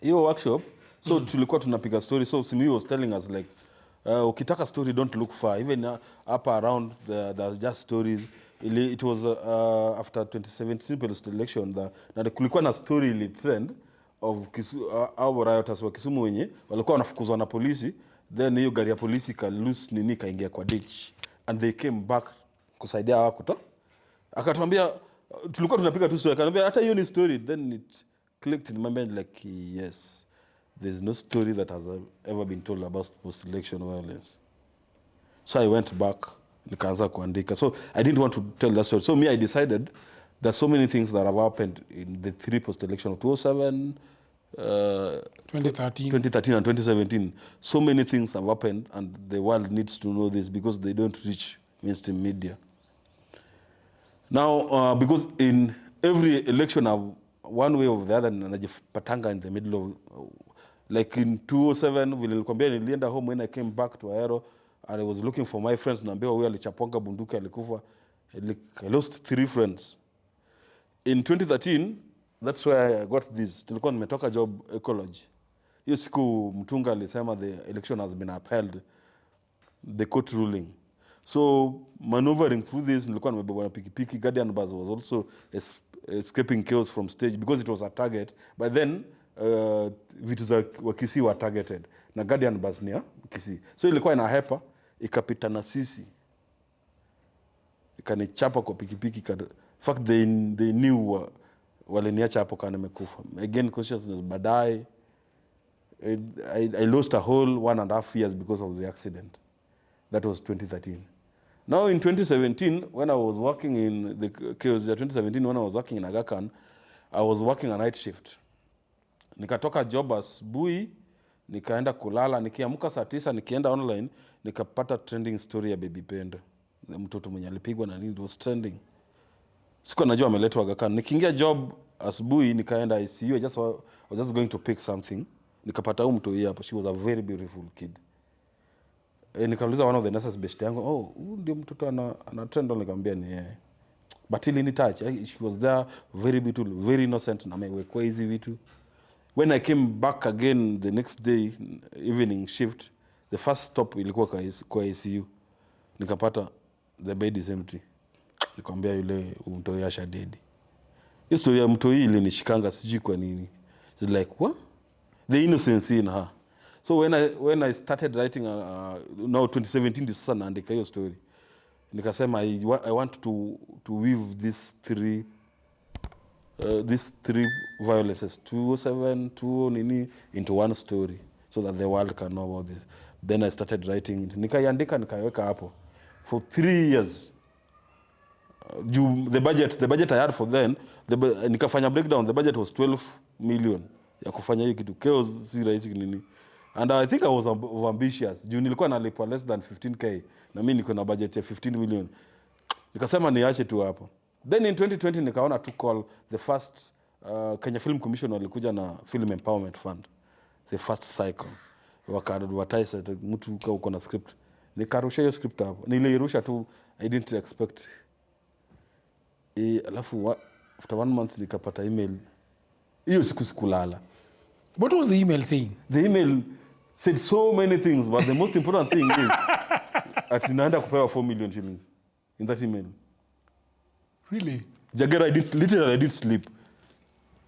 [SPEAKER 2] hiyo workshop, so tulikuwa tunapiga story. So Simiyu was telling us like, ukitaka story, don't look far. Even up around there's just stories. It was after 2017 presidential election na kulikuwa na story ili trend of our rioters wa Kisumu wenye walikuwa wanafukuzwa na polisi, then hiyo gari ya polisi ka loose kaingia kwa ditch, and they came back kusaidia wao kutoa. Akatuambia tulikuwa tunapiga tu story, akaniambia hata hiyo ni story. Then it clicked in my mind like, yes, there's no story that has ever been told about post-election violence. So I went back, nikaanza kuandika. So I didn't want to tell that story. So me, I decided there's so many things that have happened in the 3 post-election of 2007,
[SPEAKER 1] 2013
[SPEAKER 2] and 2017. So many things have happened, and the world needs to know this because they don't reach mainstream media. Now, because in every election, one way or the other, najipatanga in the middle of, like in 2007, nilienda home. When I came back to Aero, and I was looking for my friends, naambiwa huyu alichaponga bunduki alikufa. I lost 3 friends. In 2013, that's where I got this. Tulikuwa nimetoka job ecology. Hiyo siku mtunga alisema the election has been upheld, the court ruling. So maneuvering through this, nilikuwa nimebeba na pikipiki. Guardian bus was also escaping chaos from stage because it was a target. But then vitu za Wakisii were targeted na Guardian bus ni ya Kisii. So ilikuwa inahepa, ikapita na sisi, ikanichapa kwa pikipiki. In fact, they knew waliniacha hapo kana nimekufa. Again, consciousness baadaye. I lost a whole 1.5 years because of the accident. That was 2013. Now in 2017, when I was working in the chaos, 2017, when I was working in Aga Khan, I was working a night shift. Nikatoka job asubuhi, nikaenda kulala, nikiamka saa 9, nikienda online, nikapata trending story ya Baby Penda. Mtoto mwenye alipigwa na nini, it was trending. Sikuwa najua ameletwa Aga Khan. Nikiingia job asubuhi, nikaenda ICU. I was just going to pick something. Nikapata huyu mtu hapo. She was a very beautiful kid. Nikauliza one of the nurses best yangu, huyu ndio mtoto ana trend. Nikamwambia ni yeye. But ili ni touch. She was there, very beautiful, very innocent, na amewekwa hizi vitu. When I came back again the next day, evening shift, the first stop ilikuwa kwa ICU. Nikapata the bed is empty. Nikamwambia yule mtoi asha dead. Hiyo story ya mtoi ile nishikanga sijui kwa nini. It's like, what? The innocence in her. So when I started writing now 2017 ndio sasa naandika hiyo story. Nikasema I want to weave these three violences 207 2 nini into one story so that the world can know about this. Then I started writing it. Nikaiandika nikaiweka hapo for 3 years. The budget I had for then, nikafanya breakdown, the budget was 12 million ya kufanya hiyo kitu. Chaos si rahisi nini. And I think I was ambitious. Juu nilikuwa nalipwa less than 15k na mimi niko na budget ya 15 million. Nikasema niache tu hapo. Then in 2020 nikaona to call the first Kenya Film Commission walikuja na Film Empowerment Fund. The first cycle. Waka-advertise mtu kama uko na script. Nikarusha hiyo script hapo. Nilirusha tu, I didn't expect. Alafu after 1 month nikapata email. Hiyo sikulala.
[SPEAKER 1] What was the email saying?
[SPEAKER 2] The email said so many things, but the most important thing is ati naenda kupewa 4 million shillings in that email.
[SPEAKER 1] Really?
[SPEAKER 2] Jagera, I didn't sleep.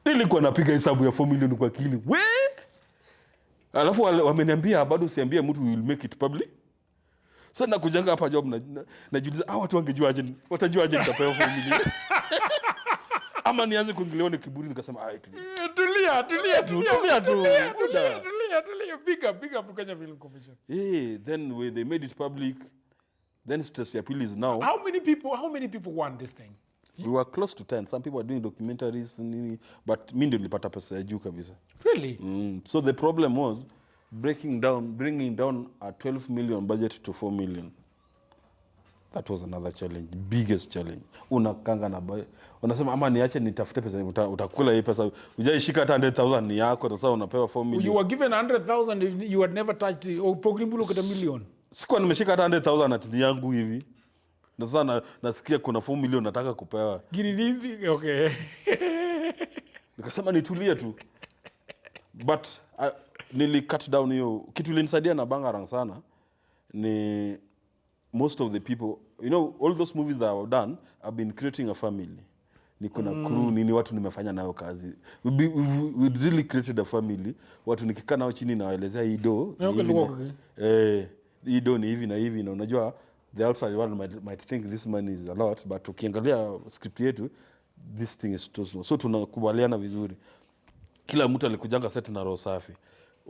[SPEAKER 2] Nilikuwa napiga hesabu ya 4 million kwa akili. We! Alafu wameniambia bado usiambie mtu we will make it public. Sasa nakujanga hapa job najiuliza watu wangejuaje? Watajuaje nitapewa 4 million? Ama nianze kuingiliwa ni kiburi nikasema tulia tu. Big up Kenya Film Commission. Then when they made it public, then stress appeal is now.
[SPEAKER 1] How many people want this thing?
[SPEAKER 2] We were close to 10. Some people are doing documentaries, but mimi ndio nilipata pesa ya juu kabisa.
[SPEAKER 1] Really?
[SPEAKER 2] So the problem was bringing down a 12 million budget to 4 million. That was another challenge, biggest challenge. Unakanga na unasema ama niache nitafute pesa, utakula hii pesa. Ujaishika hata 100,000 ni yako, sasa unapewa 4 million.
[SPEAKER 1] You were given 100,000 if you had never touched or program look at a million.
[SPEAKER 2] Sikuwa nimeshika hata 100,000 ati yangu hivi. Na sasa nasikia kuna 4 million nataka kupewa.
[SPEAKER 1] Gini okay.
[SPEAKER 2] Nikasema nitulie tu. But nili cut down hiyo. Kitu ilinisaidia na Bangarang sana ni most of the people, all those movies that I've done, I've been creating a family. Niko na crew, nini watu nimefanya nayo kazi. We really created a family. Watu nikikaa nao chini na waelezea hii do. Hii do ni hivi na hivi na unajua the outside world might think this money is a lot, but ukiangalia script yetu this thing is too small. So tunakubaliana vizuri. Kila mtu alikujanga set na roho safi.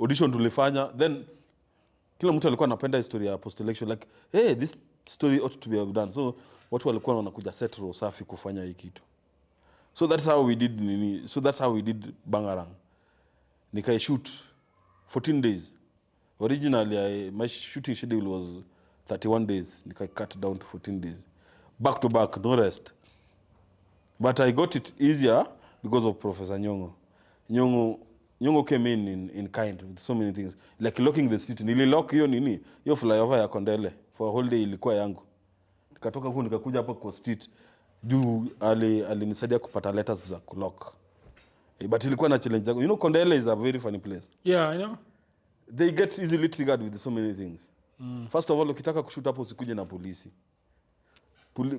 [SPEAKER 2] Audition tulifanya, then kila mtu alikuwa anapenda historia ya post election like this story ought to be done. So watu walikuwa wanakuja set roho safi kufanya hii kitu. So that's how we did Bangarang. Nikai shoot 14 days. Originally my shooting schedule was 31 days. Nikai cut down to 14 days. Back to back, no rest. But I got it easier because of Professor Nyongo. Nyongo came in kind with so many things. Like locking the street. Nililock hiyo flyover ya Kondele. For a whole day ilikuwa yangu. Nikatoka huko nikakuja hapa kwa street. Juu alinisaidia kupata letters za kulock. But ilikuwa na challenge zangu. Kondele is a very funny place.
[SPEAKER 1] Yeah, I know.
[SPEAKER 2] They get easily triggered with so many things. First of all, ukitaka kushoot hapo usikuje na polisi.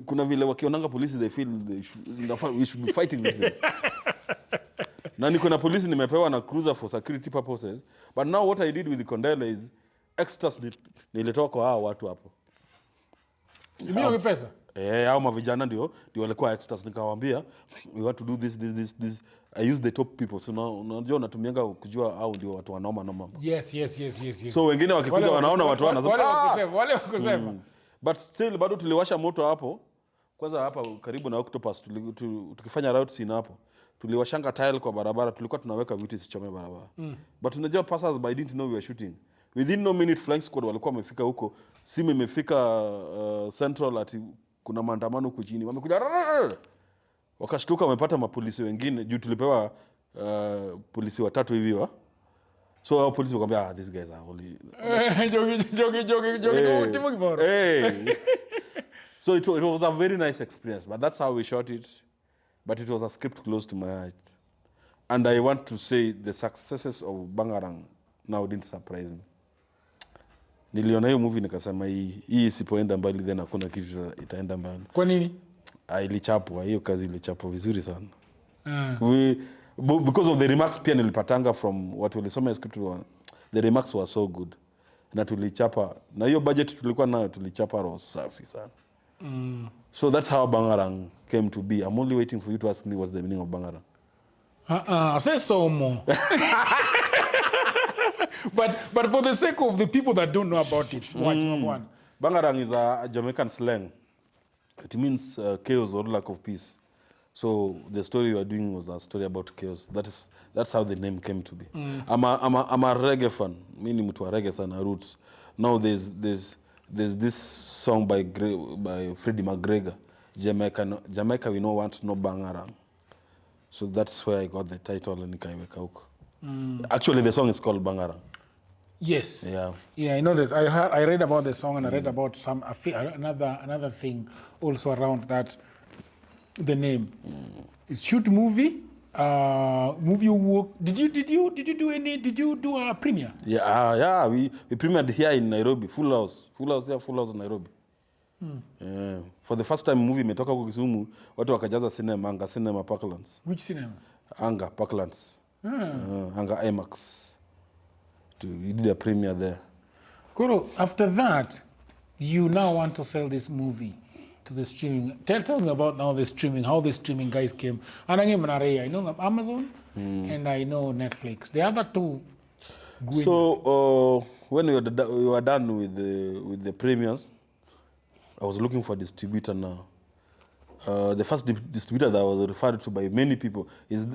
[SPEAKER 2] Kuna vile wakionanga polisi they feel we should be fighting with them. Na niko na polisi nimepewa na cruiser for security purposes. But now what I did with the Kondele is extras nilitoa kwa hao watu hapo.
[SPEAKER 1] Mimi pesa?
[SPEAKER 2] Hao mavijana ndio walikuwa extras, nikawaambia we want to do this. I use the top people. So unajua unatumianga kujua hao ndio watu wanaoma.
[SPEAKER 1] Yes.
[SPEAKER 2] So wengine wakikuja wanaona watu
[SPEAKER 1] wale wakusema.
[SPEAKER 2] But still bado tuliwasha moto hapo. Kwanza hapa karibu na Octopus tukifanya route scene hapo. Tuliwashanga tile kwa barabara, tulikuwa tunaweka vitu isichome barabara. But unajua passers by didn't know we were shooting. Within no minute flying squad walikuwa wamefika huko. Simu imefika Central ati kuna maandamano huko chini. Wamekuja wakashtuka, wamepata mapolisi wengine juu tulipewa polisi watatu hivi wa. So hao polisi wakamwambia these guys are only joking. So it was a very nice experience, but that's how we shot it. But it was a script close to my heart. And I want to say the successes of Bangarang now didn't surprise me. Niliona hiyo movie nikasema hii isipoenda mbali then hakuna kitu itaenda mbali.
[SPEAKER 1] Kwa nini?
[SPEAKER 2] Ilichapwa, hiyo kazi ilichapwa vizuri sana. Because of the remarks pia nilipatanga from watu walisoma script The remarks were so good. Na tulichapa. Na hiyo budget tulikuwa nayo tulichapa roho safi sana. So that's how Bangarang came to be. I'm only waiting for you to ask me what's the meaning of Bangarang.
[SPEAKER 1] Say so more. But for the sake of the people that don't know about it, watch number one.
[SPEAKER 2] Bangarang is a Jamaican slang. It means chaos or lack of peace. So the story you are doing was a story about chaos. That's how the name came to be. I'm a reggae fan. Mimi mtu wa reggae sana roots. Now there's this song by Freddie McGregor. Jamaica we know want no Bangarang. So that's where I got the title and nikaiweka huko. Actually the song is called Bangarang.
[SPEAKER 1] Yes.
[SPEAKER 2] Yeah.
[SPEAKER 1] Yeah, I know this. I read about the song and I read about another thing also around that. The name. It's shoot movie. Movie work. Did you do a premiere?
[SPEAKER 2] Yeah. We premiered here in Nairobi. Full house in Nairobi. For the first time movie imetoka kwa Kisumu, watu wakajaza cinema Parklands.
[SPEAKER 1] Which cinema?
[SPEAKER 2] Anga Parklands. Anga IMAX. We did a premiere there.
[SPEAKER 1] Koro, after that, you now want to sell this movie to the streaming. Tell me about now the streaming, how the streaming guys came. And I know Amazon and I know Netflix. The other two.
[SPEAKER 2] So when we were done with the premieres, I was looking for a distributor now. The first distributor that was referred to by many people is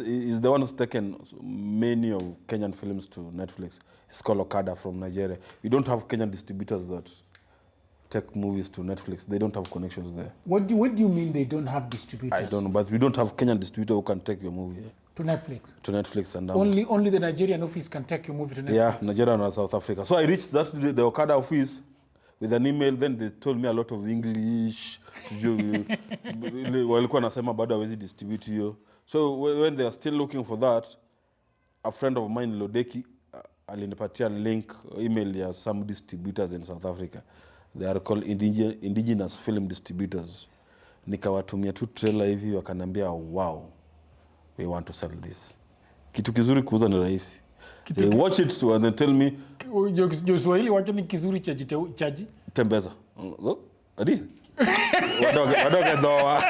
[SPEAKER 2] the one who's taken many of Kenyan films to Netflix. It's called Okada from Nigeria. We don't have Kenyan distributors that take movies to Netflix. They don't have connections there.
[SPEAKER 1] What do you mean they don't have distributors?
[SPEAKER 2] I don't know, but we don't have Kenyan distributor who can take your movie
[SPEAKER 1] to Netflix.
[SPEAKER 2] To Netflix and
[SPEAKER 1] only the Nigerian office can take your movie to Netflix.
[SPEAKER 2] Yeah, Nigeria and South Africa. So I reached the Okada office with an email. Then they told me a lot of English. Walikuwa nasema bado hawezi distribute hiyo. So when they are still looking for that, a friend of mine Lodeki alinipatia link email ya some distributors in South Africa. They are called indigenous film distributors. Nikawatumia tu trailer hivi wakaniambia wow, we want to sell this. Kitu kizuri kuuza ni rahisi. They watch it and then tell me
[SPEAKER 1] Swahili wacha ni kizuri chaji
[SPEAKER 2] tembeza. Adi? Wadoge doa.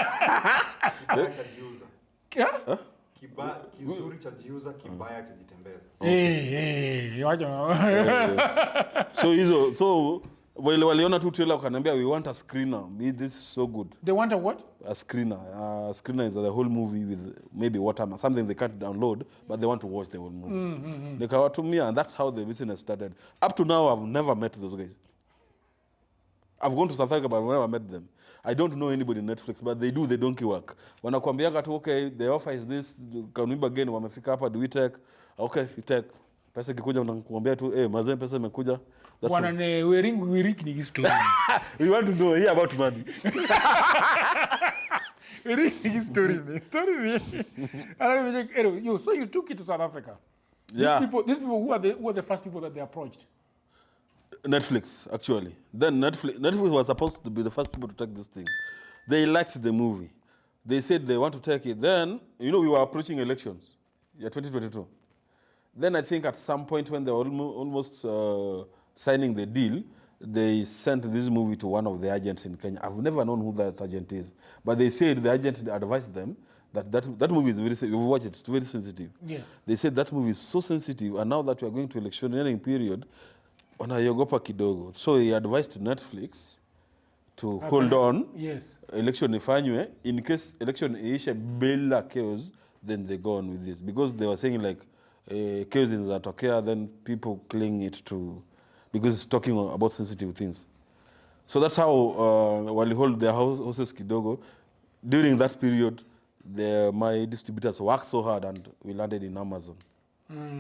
[SPEAKER 3] Kizuri chajiuza, kibaya chajitembeza.
[SPEAKER 2] So waliona tu trailer wakaniambia we want a screener. This is so good.
[SPEAKER 1] They want a what?
[SPEAKER 2] A screener. A screener is the whole movie with maybe watermark, something they can't download, but they want to watch the whole movie. They come to me, and that's how the business started. Up to now, I've never met those guys. I've gone to South Africa, but I've never met them. I don't know anybody in Netflix, but they do the donkey work. Wanakuambiaga tu, okay, the offer is this, can we again, wamefika hapa, do we take? Okay, you take. Pesa kikuja unakuambia tu, mazee pesa imekuja.
[SPEAKER 1] Werik ni story.
[SPEAKER 2] We want to know here about money.
[SPEAKER 1] Story. So you took it to South Africa.
[SPEAKER 2] Yeah.
[SPEAKER 1] These people who are the first people that they approached?
[SPEAKER 2] Netflix, actually. Then Netflix was supposed to be the first people to take this thing. They liked the movie. They said they want to take it. Then, we were approaching elections. Yeah, 2022. Then I think at some point when they were almost signing the deal, they sent this movie to one of the agents in Kenya. I've never known who that agent is. But they said the agent advised them that movie is very sensitive. You've watched it, it's very sensitive.
[SPEAKER 1] Yes.
[SPEAKER 2] They said that movie is so sensitive, and now that we are going to electioneering period, wanaiogopa kidogo. So he advised Netflix to hold on.
[SPEAKER 1] Yes.
[SPEAKER 2] Election ifanywe. In case election iishe bila chaos, then they go on with this. Because they were saying like, chaos inatokea, then people cling it to, because it's talking about sensitive things. So that's how wali hold their houses kidogo. During that period, my distributors worked so hard and we landed in Amazon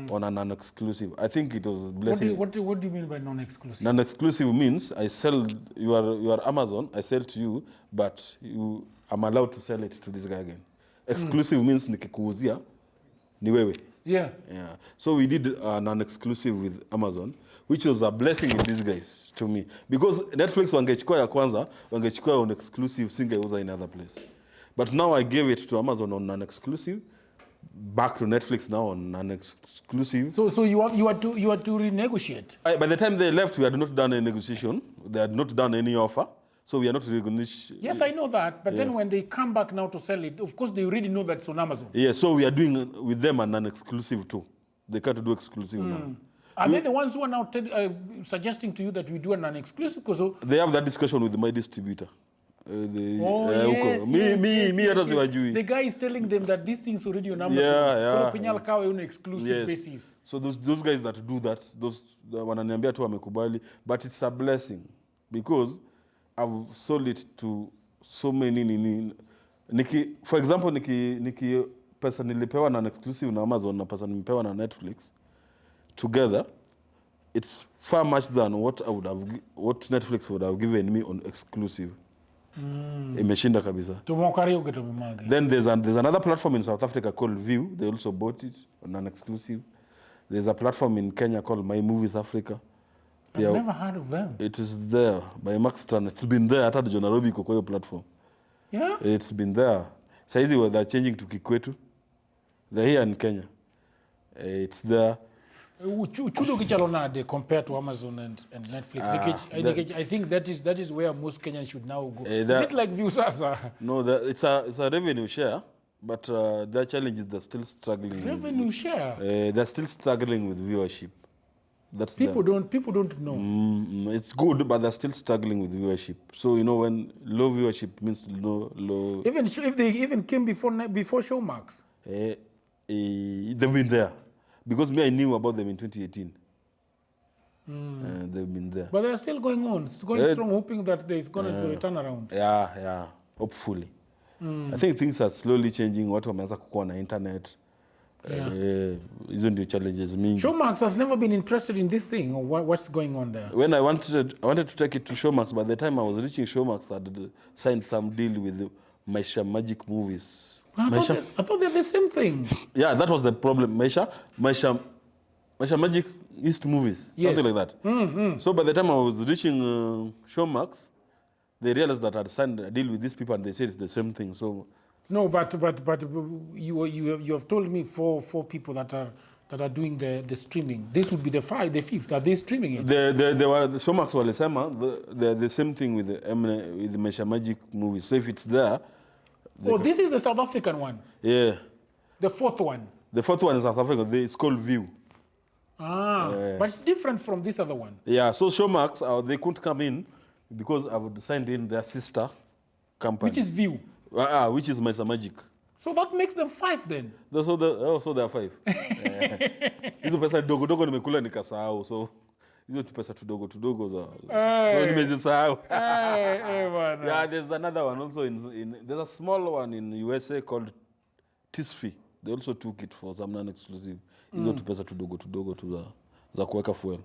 [SPEAKER 2] on a non-exclusive. I think it was blessing.
[SPEAKER 1] What do you mean by non-exclusive?
[SPEAKER 2] Non-exclusive means I sell, you are Amazon, I sell to you, but I'm allowed to sell it to this guy again. Exclusive means nikikuuzia ni wewe.
[SPEAKER 1] Yeah.
[SPEAKER 2] So we did a non-exclusive with Amazon, which was a blessing in disguise to me. Because Netflix wangechukua ya kwanza, wangechukua on exclusive, singeuza in other place. But now I gave it to Amazon on non-exclusive. back to Netflix now on an exclusive.
[SPEAKER 1] So you had to renegotiate.
[SPEAKER 2] By the time they left, we had not done a negotiation. They had not done any offer. So we are not
[SPEAKER 1] Yes, I know that. But then when they come back now to sell it, of course they already know that's on Amazon.
[SPEAKER 2] Yeah, so we are doing with them an exclusive too. They can't do exclusive now.
[SPEAKER 1] Are they the ones who are now suggesting to you that we do an exclusive? Because
[SPEAKER 2] They have that discussion with my distributor.
[SPEAKER 1] me, the guy is telling them that this thing's already on Amazon. On exclusive basis.
[SPEAKER 2] So those guys that do that, those wananiambia tu wamekubali, but it's a blessing because I've sold it to so many for example niki pesa nilipewa na exclusive na Amazon na pesa nilipewa na Netflix together, it's far much than what Netflix would have given me on exclusive. Imeshinda kabisa. Then there's another platform in South Africa called View. They also bought it on an exclusive. There's a platform in Kenya called My Movies Africa.
[SPEAKER 1] I've never heard of them.
[SPEAKER 2] It is there by Max Tran. It's been there at Odongo Robbie kwa hiyo platform.
[SPEAKER 1] Yeah?
[SPEAKER 2] It's been there. Saizi where they're changing to Kikwetu. They're here in Kenya. It's there.
[SPEAKER 1] Chudo kichalonade compared to Amazon and Netflix. I think that is where most Kenyans should now go. Is it like View Sasa?
[SPEAKER 2] No, it's a revenue share, but their challenge is they're still struggling.
[SPEAKER 1] Revenue share?
[SPEAKER 2] They're still struggling with viewership. That's
[SPEAKER 1] people don't know.
[SPEAKER 2] It's good, but they're still struggling with viewership. So when low viewership means low.
[SPEAKER 1] Even if they even came before Showmax.
[SPEAKER 2] They've been there. Because I knew about them in 2018. They've been there.
[SPEAKER 1] But they're still going on. It's going strong, hoping that there's going to be a turnaround.
[SPEAKER 2] Yeah. Hopefully. I think things are slowly changing. Watu wameanza kukua na internet. Hizo ndio challenges mingi.
[SPEAKER 1] Showmax has never been interested in this thing. Or what's going on there?
[SPEAKER 2] When I wanted to take it to Showmax, by the time I was reaching Showmax, I had signed some deal with Maisha Magic Movies.
[SPEAKER 1] I thought they're the same thing.
[SPEAKER 2] Yeah, that was the problem. Maisha Magic East Movies, something like that. So by the time I was reaching Showmax, they realized that I'd signed a deal with these people, and they said it's the same thing. So
[SPEAKER 1] no, but you have told me four people that are doing the streaming. This would be the fifth. Are they streaming it?
[SPEAKER 2] They were the Showmax walisema the same thing with the Maisha Magic Movies. So if it's there.
[SPEAKER 1] This is the South African one.
[SPEAKER 2] Yeah.
[SPEAKER 1] The fourth one.
[SPEAKER 2] The fourth one in South Africa. It's called View.
[SPEAKER 1] But it's different from this other one.
[SPEAKER 2] Yeah. So Showmax, they couldn't come in because I would signed in their sister company.
[SPEAKER 1] Which is View.
[SPEAKER 2] Which is Maisha Magic.
[SPEAKER 1] So that makes them 5 then.
[SPEAKER 2] So there are 5. Hizo pesa dogo nimekula nikasahau. So hizo pesa tudogo za. So nimezisahau. Yeah, there's another one also there's a small one in USA called Tisfi. They also took it for some non-exclusive. Hizo pesa tudogo tu za kuweka fuel.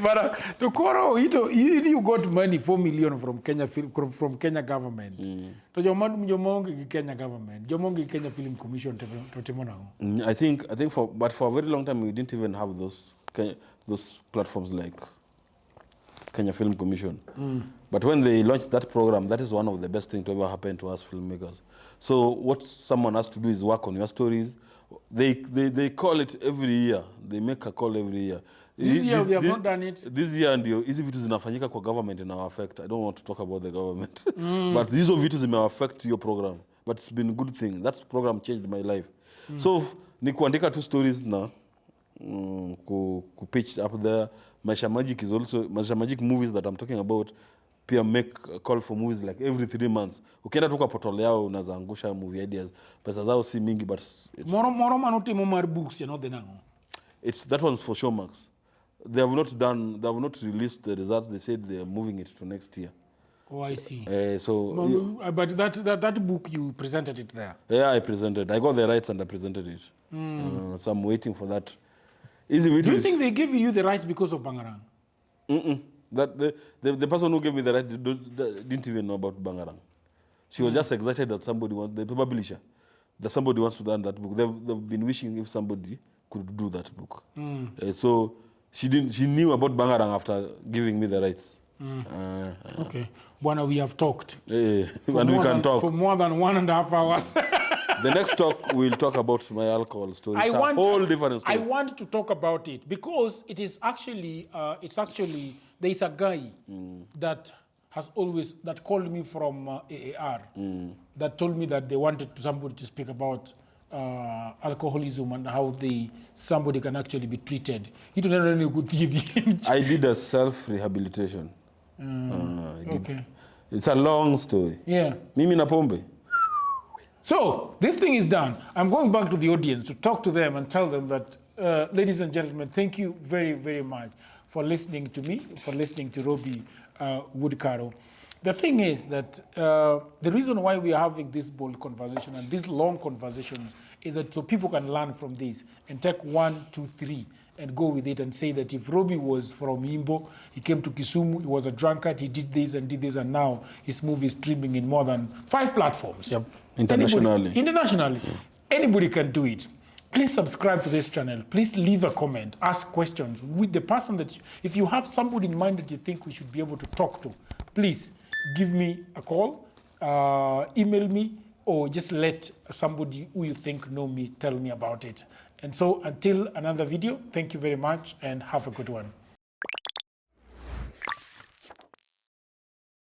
[SPEAKER 1] But Tokoro, you got money 4 million from Kenya government. To Jomongi Kenya government, Jomongi Kenya Film Commission
[SPEAKER 2] I think for a very long time we didn't even have those platforms like Kenya Film Commission. But when they launched that program, that is one of the best things to ever happen to us filmmakers. So what someone has to do is work on your stories. They call it every year. They make a call every year.
[SPEAKER 1] This year we have not done it.
[SPEAKER 2] This year ndio hizi vitu zinafanyika kwa government in our affect. I don't want to talk about the government. But hizo vitu zime affect your program. But it's been a good thing. That program changed my life. So ni kuandika 2 stories na ku pitch up there. Maisha Magic Movies that I'm talking about. Pia make a call for movies like every 3 months. Ukienda tu kwa portal yao unazaangusha movie ideas. Pesa zao si mingi, but it's
[SPEAKER 1] Moro manuti momar books, you know the nango.
[SPEAKER 2] That one's for Showmax. They have not released the results. They said they are moving it to next year.
[SPEAKER 1] Oh, I see.
[SPEAKER 2] But
[SPEAKER 1] that book, you presented it there?
[SPEAKER 2] Yeah, I presented. I got the rights and I presented it. So I'm waiting for that. Do
[SPEAKER 1] you think they gave you the rights because of Bangarang?
[SPEAKER 2] That the person who gave me the rights didn't even know about Bangarang. She was just excited that the publisher, that somebody wants to learn that book. They've been wishing if somebody could do that book. So she knew about Bangarang after giving me the rights.
[SPEAKER 1] Okay. Bwana, we have talked.
[SPEAKER 2] And we can talk.
[SPEAKER 1] For more than 1.5 hours.
[SPEAKER 2] The next talk, we'll talk about my alcohol story. It's a whole different story.
[SPEAKER 1] I want to talk about it because it is actually, there is a guy that has always, that called me from AAR, that told me that they wanted somebody to speak about alcoholism and how somebody can actually be treated. You don't know any good thing.
[SPEAKER 2] I did a self-rehabilitation.
[SPEAKER 1] Okay.
[SPEAKER 2] It's a long story.
[SPEAKER 1] Yeah.
[SPEAKER 2] Mimi na pombe.
[SPEAKER 1] So this thing is done. I'm going back to the audience to talk to them and tell them that, ladies and gentlemen, thank you very, very much for listening to me, for listening to Robbie Woodcaro. The thing is that the reason why we are having this bold conversation and these long conversations is that so people can learn from this and take 1, 2, 3 and go with it and say that if Robbie was from Imbo, he came to Kisumu, he was a drunkard, he did this, and now his movie is streaming in more than 5 platforms.
[SPEAKER 2] Yep. Internationally.
[SPEAKER 1] Internationally. Yeah. Anybody can do it. Please subscribe to this channel. Please leave a comment, ask questions with the person that, if you have somebody in mind that you think we should be able to talk to, please give me a call, email me, or just let somebody who you think know me tell me about it. And so until another video, thank you very much and have a good one.